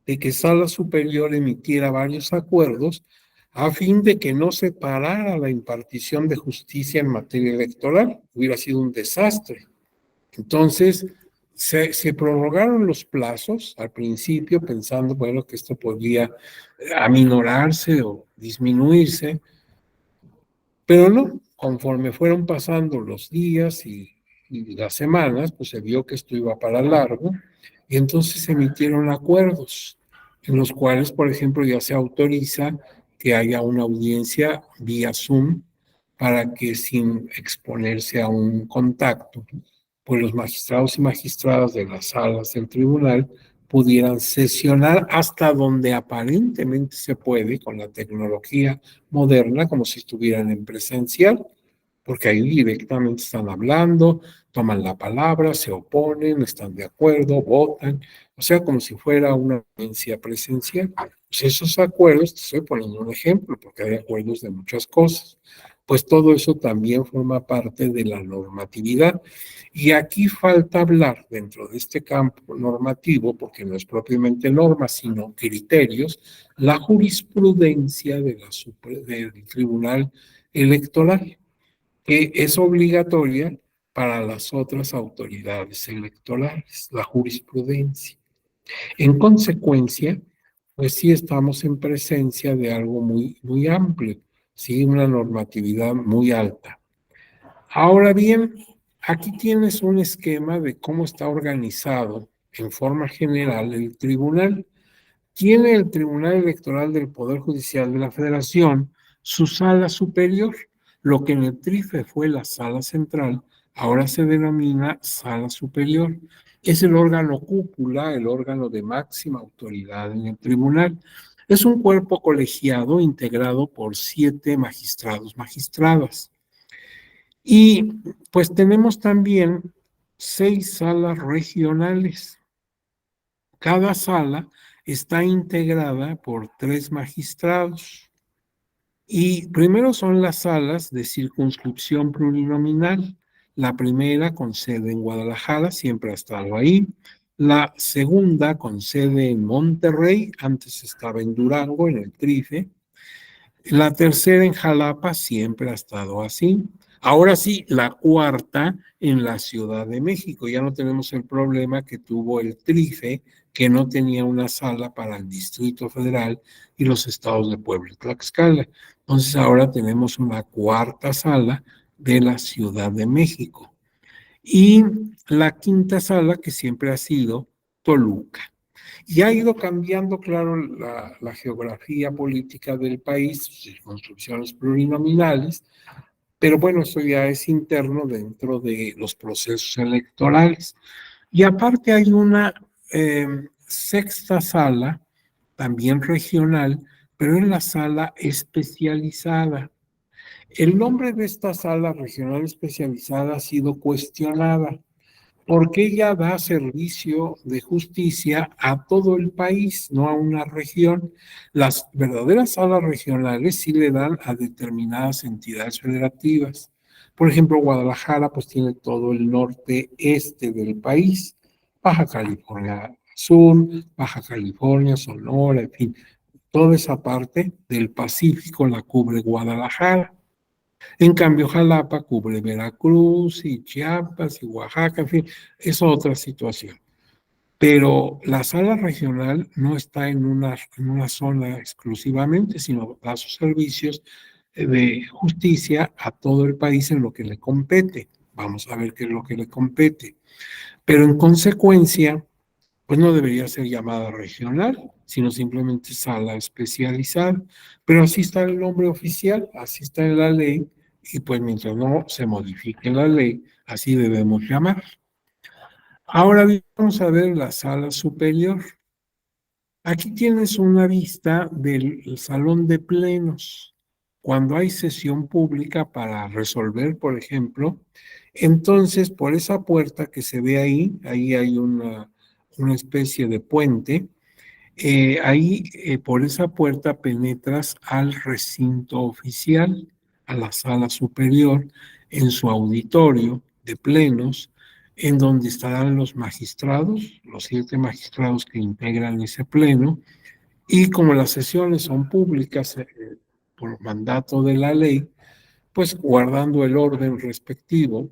de que Sala Superior emitiera varios acuerdos a fin de que no se parara la impartición de justicia en materia electoral. Hubiera sido un desastre. Entonces, se prorrogaron los plazos al principio pensando, bueno, que esto podía aminorarse o disminuirse, pero no, conforme fueron pasando los días y las semanas, pues se vio que esto iba para largo y entonces se emitieron acuerdos en los cuales, por ejemplo, ya se autoriza que haya una audiencia vía Zoom para que sin exponerse a un contacto, pues los magistrados y magistradas de las salas del tribunal pudieran sesionar hasta donde aparentemente se puede con la tecnología moderna, como si estuvieran en presencial, porque ahí directamente están hablando, toman la palabra, se oponen, están de acuerdo, votan, o sea, como si fuera una audiencia presencial. Pues esos acuerdos, te estoy poniendo un ejemplo, porque hay acuerdos de muchas cosas, pues todo eso también forma parte de la normatividad. Y aquí falta hablar dentro de este campo normativo, porque no es propiamente norma, sino criterios, la jurisprudencia del Tribunal Electoral, que es obligatoria para las otras autoridades electorales, la jurisprudencia. En consecuencia, pues sí estamos en presencia de algo muy, muy amplio, sí, una normatividad muy alta. Ahora bien, aquí tienes un esquema de cómo está organizado en forma general el tribunal. Tiene el Tribunal Electoral del Poder Judicial de la Federación su sala superior, lo que en el TRIFE fue la sala central, ahora se denomina sala superior. Es el órgano cúpula, el órgano de máxima autoridad en el tribunal. Es un cuerpo colegiado integrado por 7 magistrados, magistradas. Y pues tenemos también 6 salas regionales. Cada sala está integrada por 3 magistrados. Y primero son las salas de circunscripción plurinominal. La primera con sede en Guadalajara, siempre ha estado ahí. La segunda con sede en Monterrey, antes estaba en Durango, en el Trife. La tercera en Jalapa, siempre ha estado así. Ahora sí, la cuarta en la Ciudad de México. Ya no tenemos el problema que tuvo el Trife, que no tenía una sala para el Distrito Federal y los estados de Puebla y Tlaxcala. Entonces ahora tenemos una cuarta sala de la Ciudad de México. Y la quinta sala que siempre ha sido Toluca. Y ha ido cambiando, claro, la geografía política del país, sus circunscripciones plurinominales, pero bueno, eso ya es interno dentro de los procesos electorales. Y aparte hay una sexta sala, también regional, pero es la sala especializada. El nombre de esta sala regional especializada ha sido cuestionada porque ella da servicio de justicia a todo el país, no a una región. Las verdaderas salas regionales sí le dan a determinadas entidades federativas. Por ejemplo, Guadalajara pues tiene todo el norte este del país, Baja California Sur, Baja California, Sonora, en fin, toda esa parte del Pacífico la cubre Guadalajara. En cambio, Jalapa cubre Veracruz y Chiapas y Oaxaca, en fin, es otra situación. Pero la sala regional no está en una zona exclusivamente, sino da sus servicios de justicia a todo el país en lo que le compete. Vamos a ver qué es lo que le compete. Pero en consecuencia, pues no debería ser llamada regional, sino simplemente sala especializada. Pero así está el nombre oficial, así está en la ley, y pues mientras no se modifique la ley, así debemos llamar. Ahora vamos a ver la sala superior. Aquí tienes una vista del salón de plenos. Cuando hay sesión pública para resolver, por ejemplo, entonces por esa puerta que se ve ahí, ahí hay una especie de puente, ahí por esa puerta penetras al recinto oficial, a la sala superior, en su auditorio de plenos, en donde estarán los magistrados, los 7 magistrados que integran ese pleno, y como las sesiones son públicas por mandato de la ley, pues guardando el orden respectivo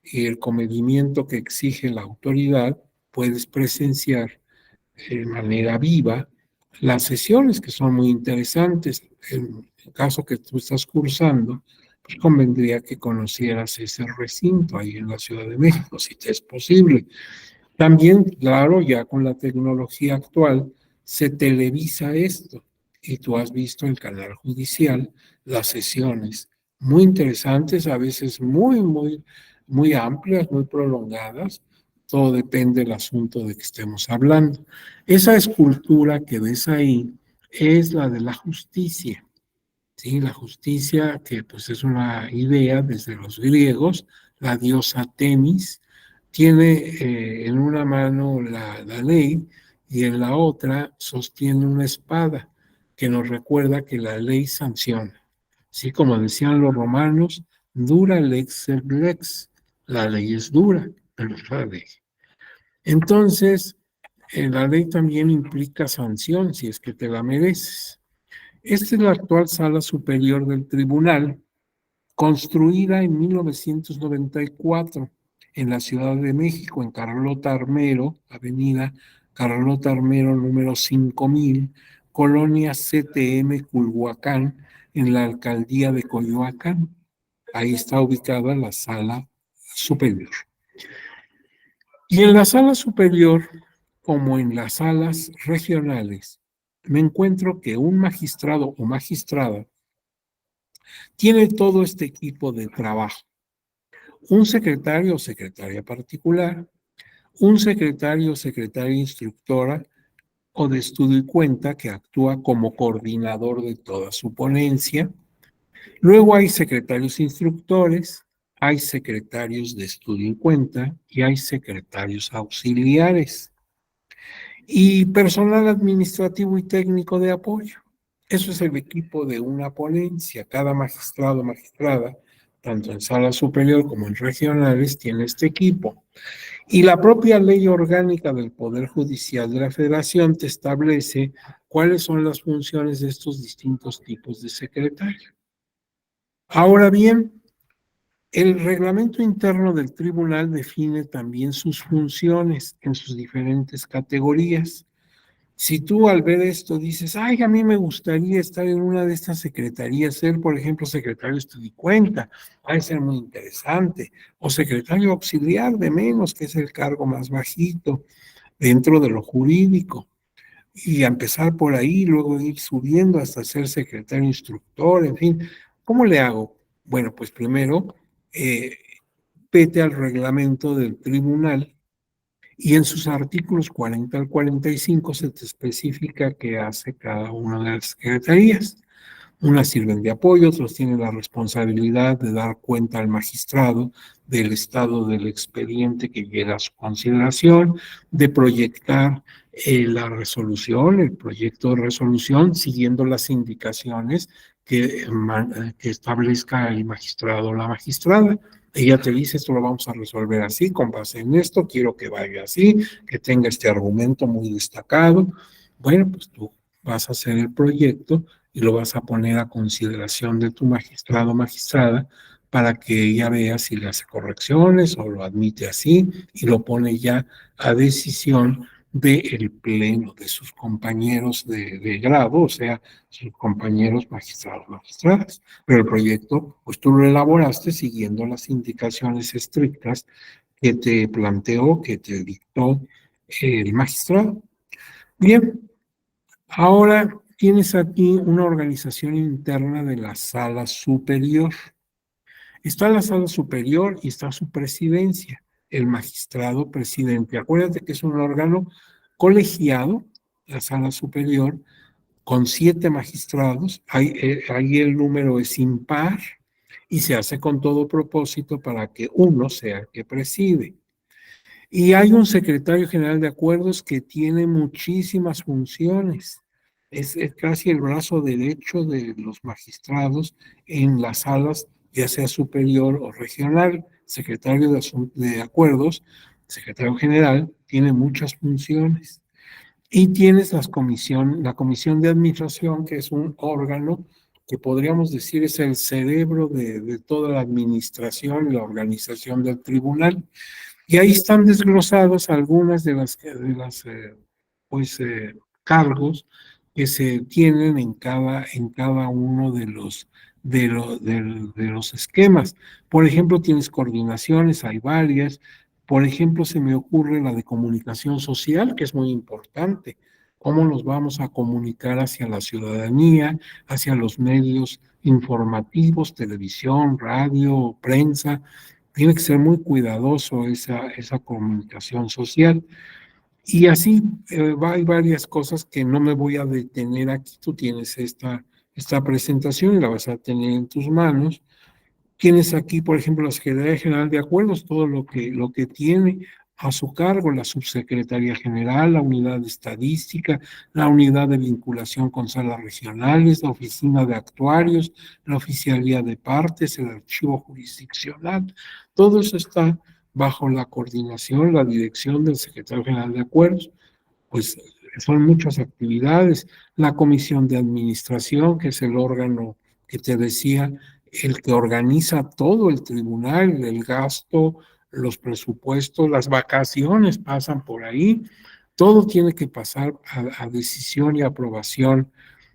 y el comedimiento que exige la autoridad, puedes presenciar de manera viva las sesiones que son muy interesantes. En el caso que tú estás cursando, pues convendría que conocieras ese recinto ahí en la Ciudad de México, si te es posible. También, claro, ya con la tecnología actual, se televisa esto y tú has visto en el canal judicial las sesiones muy interesantes, a veces muy amplias, muy prolongadas. Todo depende del asunto de que estemos hablando. Esa escultura que ves ahí es la de la justicia. Sí, la justicia, que pues es una idea desde los griegos, la diosa Temis, tiene en una mano la ley y en la otra sostiene una espada que nos recuerda que la ley sanciona. Sí, como decían los romanos, dura lex sed lex, la ley es dura, pero es la ley. Entonces, la ley también implica sanción si es que te la mereces. Esta es la actual sala superior del tribunal, construida en 1994 en la Ciudad de México, en Carlota Armero, avenida Carlota Armero número 5000, colonia CTM Culhuacán, en la alcaldía de Coyoacán. Ahí está ubicada la sala superior. Y en la sala superior, como en las salas regionales, me encuentro que un magistrado o magistrada tiene todo este equipo de trabajo. Un secretario o secretaria particular, un secretario o secretaria instructora o de estudio y cuenta que actúa como coordinador de toda su ponencia. Luego hay secretarios instructores, hay secretarios de estudio y cuenta y hay secretarios auxiliares y personal administrativo y técnico de apoyo. Eso es el equipo de una ponencia. Cada magistrado o magistrada tanto en sala superior como en regionales, tiene este equipo. Y la propia ley orgánica del Poder Judicial de la Federación te establece cuáles son las funciones de estos distintos tipos de secretario. Ahora bien, el reglamento interno del tribunal define también sus funciones en sus diferentes categorías. Si tú al ver esto dices, ay, a mí me gustaría estar en una de estas secretarías, ser, por ejemplo, secretario estudicuenta, va a ser muy interesante, o secretario auxiliar de menos, que es el cargo más bajito dentro de lo jurídico, y a empezar por ahí, luego ir subiendo hasta ser secretario instructor, en fin, ¿cómo le hago? Bueno, pues primero, vete al reglamento del tribunal y en sus artículos 40 al 45 se te especifica qué hace cada una de las secretarías. Unas sirven de apoyo, otros tienen la responsabilidad de dar cuenta al magistrado del estado del expediente que llega a su consideración, de proyectar la resolución, el proyecto de resolución, siguiendo las indicaciones que establezca el magistrado o la magistrada. Ella te dice, esto lo vamos a resolver así, con base en esto, quiero que vaya así, que tenga este argumento muy destacado. Bueno, pues tú vas a hacer el proyecto y lo vas a poner a consideración de tu magistrado o magistrada para que ella vea si le hace correcciones o lo admite así y lo pone ya a decisión del pleno, de sus compañeros de grado, o sea, sus compañeros magistrados, magistradas. Pero el proyecto, pues tú lo elaboraste siguiendo las indicaciones estrictas que te planteó, que te dictó el magistrado. Bien, ahora tienes aquí una organización interna de la sala superior. Está la sala superior y está su presidencia, el magistrado presidente. Acuérdate que es un órgano colegiado, la sala superior, con 7 magistrados. Ahí el número es impar y se hace con todo propósito para que uno sea el que preside. Y hay un secretario general de acuerdos que tiene muchísimas funciones. Es casi el brazo derecho de los magistrados en las salas, ya sea superior o regional. Secretario de acuerdos, secretario general, tiene muchas funciones. Y tienes la comisión de administración, que es un órgano que podríamos decir es el cerebro de toda la administración y la organización del tribunal. Y ahí están desglosados algunas de las pues, cargos que se tienen en cada uno de los esquemas. Por ejemplo, tienes coordinaciones, hay varias. Por ejemplo, se me ocurre la de comunicación social, que es muy importante. ¿Cómo nos vamos a comunicar hacia la ciudadanía, hacia los medios informativos, televisión, radio, prensa? Tiene que ser muy cuidadoso esa comunicación social. Y así hay varias cosas que no me voy a detener aquí. Tú tienes esta presentación y la vas a tener en tus manos. Tienes aquí, por ejemplo, la Secretaría General de Acuerdos, todo lo que tiene a su cargo la Subsecretaría General, la Unidad de Estadística, la Unidad de Vinculación con Salas Regionales, la Oficina de Actuarios, la Oficialía de Partes, el Archivo Jurisdiccional. Todo eso está bajo la coordinación, la dirección del Secretario General de Acuerdos. Pues son muchas actividades. La Comisión de Administración, que es el órgano que te decía, el que organiza todo el tribunal, el gasto, los presupuestos, las vacaciones pasan por ahí, todo tiene que pasar a decisión y aprobación.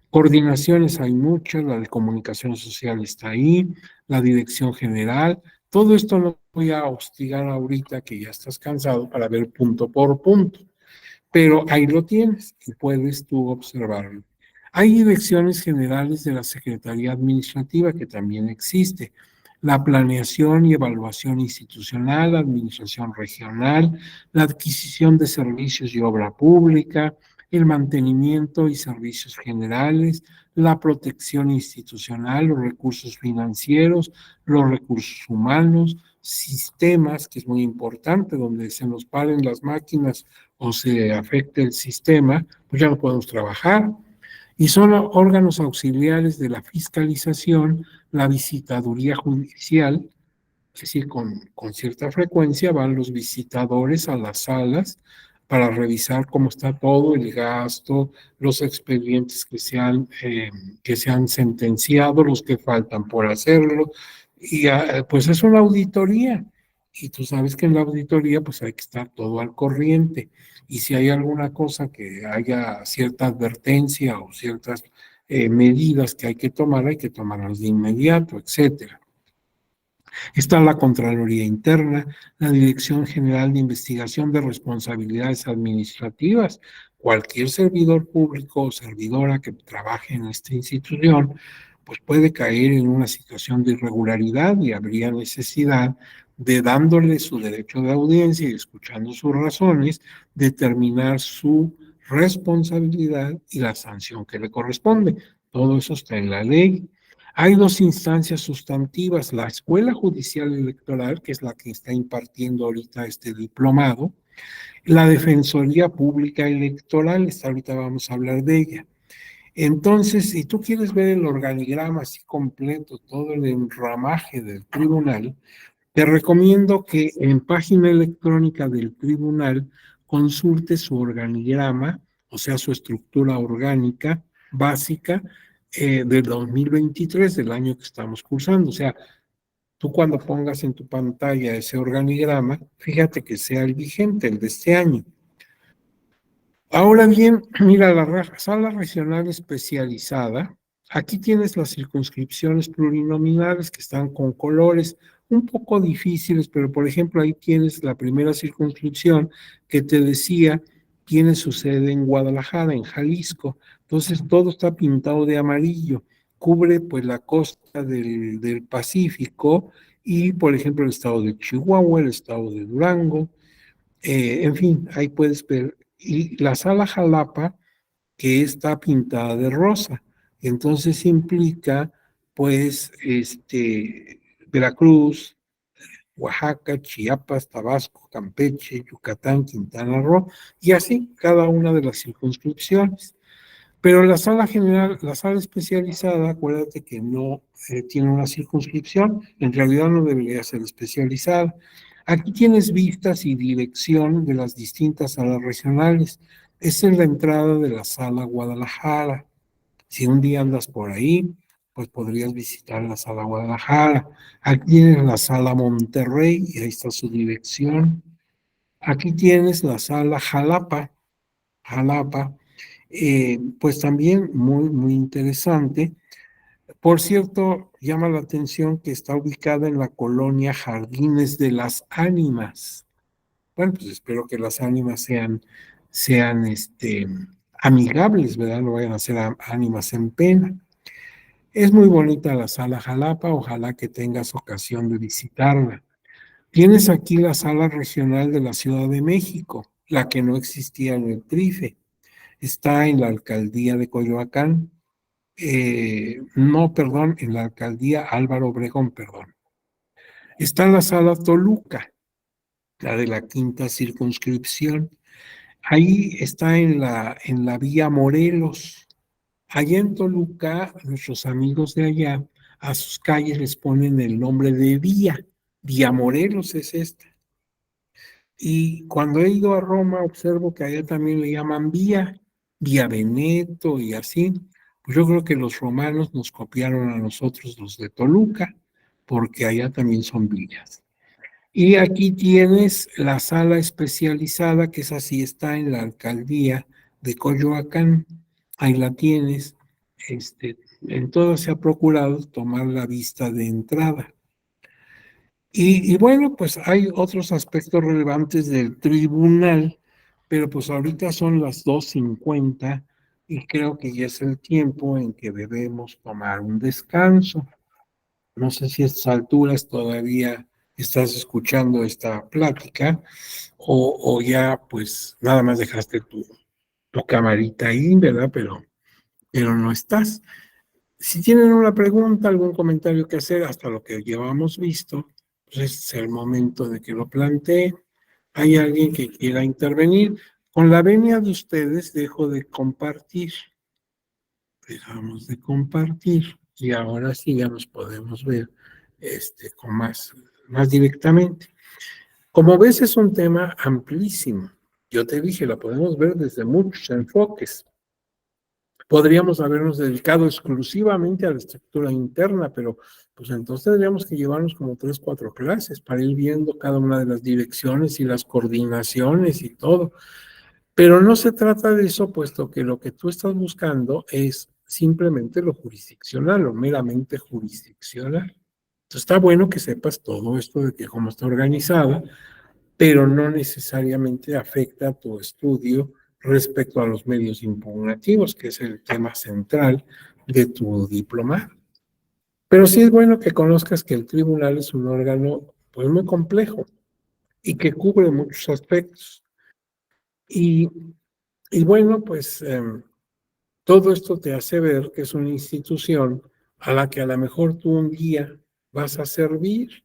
Coordinaciones hay muchas, la de comunicación social está ahí, la dirección general, todo esto no voy a hostigar ahorita que ya estás cansado para ver punto por punto, pero ahí lo tienes y puedes tú observarlo. Hay direcciones generales de la Secretaría Administrativa que también existe. La planeación y evaluación institucional, la administración regional, la adquisición de servicios y obra pública, el mantenimiento y servicios generales, la protección institucional, los recursos financieros, los recursos humanos, sistemas, que es muy importante, donde se nos paren las máquinas o se afecte el sistema, pues ya no podemos trabajar. y son órganos auxiliares de la fiscalización, la visitaduría judicial, es decir, con cierta frecuencia van los visitadores a las salas para revisar cómo está todo el gasto, los expedientes que se han sentenciado, los que faltan por hacerlo, y pues es una auditoría. Y tú sabes que en la auditoría pues hay que estar todo al corriente. Y si hay alguna cosa que haya cierta advertencia o ciertas medidas que hay que tomarlas de inmediato, etcétera. Está la Contraloría Interna, la Dirección General de Investigación de Responsabilidades Administrativas. Cualquier servidor público o servidora que trabaje en esta institución, pues puede caer en una situación de irregularidad y habría necesidad de, dándole su derecho de audiencia y escuchando sus razones, determinar su responsabilidad y la sanción que le corresponde. Todo eso está en la ley. Hay dos instancias sustantivas, la Escuela Judicial Electoral, que es la que está impartiendo ahorita este diplomado, la Defensoría Pública Electoral, ahorita vamos a hablar de ella. Entonces, si tú quieres ver el organigrama así completo, todo el enramaje del tribunal, te recomiendo que en página electrónica del tribunal consultes su organigrama, o sea, su estructura orgánica básica del 2023, del año que estamos cursando. O sea, tú cuando pongas en tu pantalla ese organigrama, fíjate que sea el vigente, el de este año. Ahora bien, mira, la sala regional especializada, aquí tienes las circunscripciones plurinominales que están con colores un poco difíciles, pero por ejemplo ahí tienes la primera circunscripción que te decía tiene su sede en Guadalajara, en Jalisco. Entonces todo está pintado de amarillo, cubre pues la costa del Pacífico y por ejemplo el estado de Chihuahua, el estado de Durango, en fin, ahí puedes ver. Y la sala Jalapa, que está pintada de rosa. Entonces implica, pues, Veracruz, Oaxaca, Chiapas, Tabasco, Campeche, Yucatán, Quintana Roo, y así cada una de las circunscripciones. Pero la sala general, la sala especializada, acuérdate que no tiene una circunscripción, en realidad no debería ser especializada. Aquí tienes vistas y dirección de las distintas salas regionales. Esa es la entrada de la sala Guadalajara. Si un día andas por ahí, pues podrías visitar la sala Guadalajara. Aquí tienes la sala Monterrey y ahí está su dirección. Aquí tienes la sala Jalapa, Jalapa, pues también muy, muy interesante. Por cierto, llama la atención que está ubicada en la colonia Jardines de las Ánimas. Bueno, pues espero que las ánimas sean amigables, ¿verdad? No vayan a ser ánimas en pena. Es muy bonita la sala Jalapa, ojalá que tengas ocasión de visitarla. Tienes aquí la sala regional de la Ciudad de México, la que no existía en el TRIFE. Está en la alcaldía de Coyoacán, no, perdón, en la alcaldía Álvaro Obregón, perdón. Está en la sala Toluca, la de la quinta circunscripción. Ahí está en la vía Morelos. Allá en Toluca, nuestros amigos de allá, a sus calles les ponen el nombre de vía. Vía Morelos es esta. Y cuando he ido a Roma, observo que allá también le llaman vía, vía Veneto y así. Pues yo creo que los romanos nos copiaron a nosotros los de Toluca, porque allá también son villas. Y aquí tienes la sala especializada, que es así, está en la alcaldía de Coyoacán. Ahí la tienes. En todo se ha procurado tomar la vista de entrada. Y bueno, pues hay otros aspectos relevantes del tribunal, pero pues ahorita son las 2:50 y creo que ya es el tiempo en que debemos tomar un descanso. No sé si a estas alturas todavía estás escuchando esta plática o ya pues nada más dejaste tu camarita ahí, ¿verdad? Pero no estás. Si tienen una pregunta, algún comentario que hacer hasta lo que llevamos visto, pues este es el momento de que lo plantee. ¿Hay alguien que quiera intervenir? Con la venia de ustedes dejo de compartir. Dejamos de compartir y ahora sí ya nos podemos ver con más directamente. Como ves, es un tema amplísimo. Yo te dije, la podemos ver desde muchos enfoques. Podríamos habernos dedicado exclusivamente a la estructura interna, pero pues entonces tendríamos que llevarnos como 3, 4 clases para ir viendo cada una de las direcciones y las coordinaciones y todo. Pero no se trata de eso, puesto que lo que tú estás buscando es simplemente lo jurisdiccional, lo meramente jurisdiccional. Entonces está bueno que sepas todo esto de que cómo está organizada, pero no necesariamente afecta a tu estudio respecto a los medios impugnativos, que es el tema central de tu diplomado. Pero sí es bueno que conozcas que el tribunal es un órgano pues muy complejo y que cubre muchos aspectos. Y bueno, pues todo esto te hace ver que es una institución a la que a lo mejor tú un día vas a servir,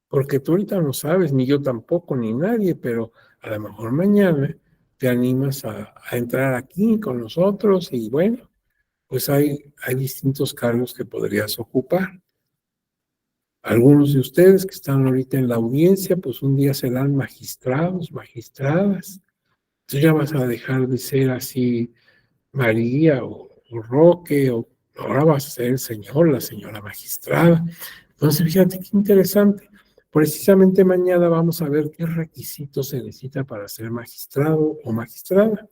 porque tú ahorita no sabes, ni yo tampoco, ni nadie, pero a lo mejor mañana te animas a entrar aquí con nosotros y bueno, pues hay distintos cargos que podrías ocupar. Algunos de ustedes que están ahorita en la audiencia, pues un día serán magistrados, magistradas. Tú ya vas a dejar de ser así María o Roque, o ahora vas a ser el señor, la señora magistrada. Entonces, fíjate qué interesante. Precisamente mañana vamos a ver qué requisitos se necesita para ser magistrado o magistrada,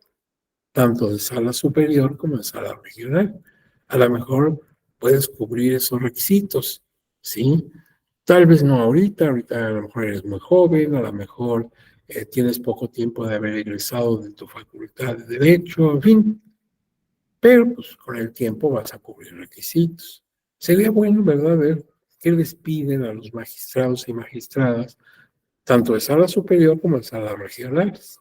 tanto de sala superior como de sala regional. A lo mejor puedes cubrir esos requisitos, ¿sí? Tal vez no ahorita a lo mejor eres muy joven, a lo mejor tienes poco tiempo de haber egresado de tu facultad de Derecho, en fin, pero pues con el tiempo vas a cubrir requisitos. Sería bueno, ¿verdad?, ver qué les piden a los magistrados y magistradas, tanto de sala superior como de salas regionales.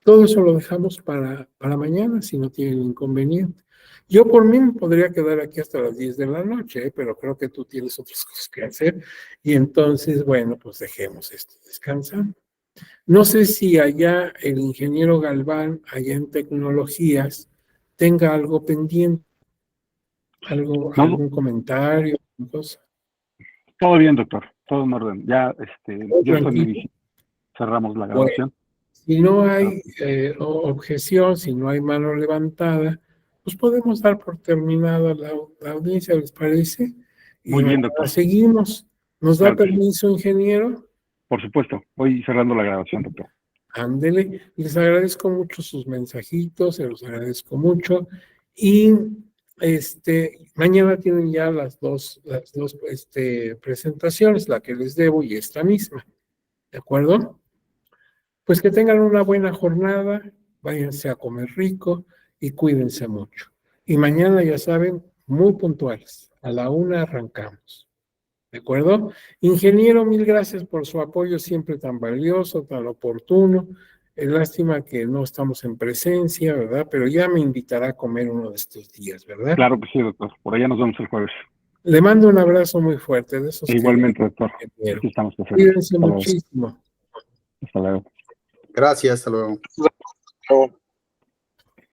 Todo eso lo dejamos para mañana, si no tienen inconveniente. Yo por mí me podría quedar aquí hasta las 10 de la noche, pero creo que tú tienes otras cosas que hacer. Y entonces, bueno, pues dejemos esto descansando. No sé si allá el ingeniero Galván, allá en tecnologías, tenga algo pendiente, No, algún comentario, cosa. todo bien, doctor, todo en orden. Ya, yo Tranquilo. cerramos la Bueno, grabación. si no hay objeción, si no hay mano levantada, pues podemos dar por terminada la audiencia, ¿les parece? Y Muy bien, mañana doctor. seguimos. ¿Nos da Claro que sí. permiso, ingeniero? Por supuesto. Voy cerrando la grabación, doctor. Ándele. Les agradezco mucho sus mensajitos, se los agradezco mucho. Y mañana tienen ya las dos presentaciones, la que les debo y esta misma. ¿De acuerdo? Pues que tengan una buena jornada, váyanse a comer rico y cuídense mucho. Y mañana, ya saben, muy puntuales. A la 1 arrancamos. ¿De acuerdo? Ingeniero, mil gracias por su apoyo siempre tan valioso, tan oportuno. Es lástima que no estamos en presencia, ¿verdad? Pero ya me invitará a comer uno de estos días, ¿verdad? Claro que sí, doctor. Por allá nos vemos el jueves. Le mando un abrazo muy fuerte de esos que Igualmente, doctor. ingeniero. Aquí estamos presentes. Cuídense Hasta luego. muchísimo. Hasta luego. Gracias, hasta luego. Hasta luego.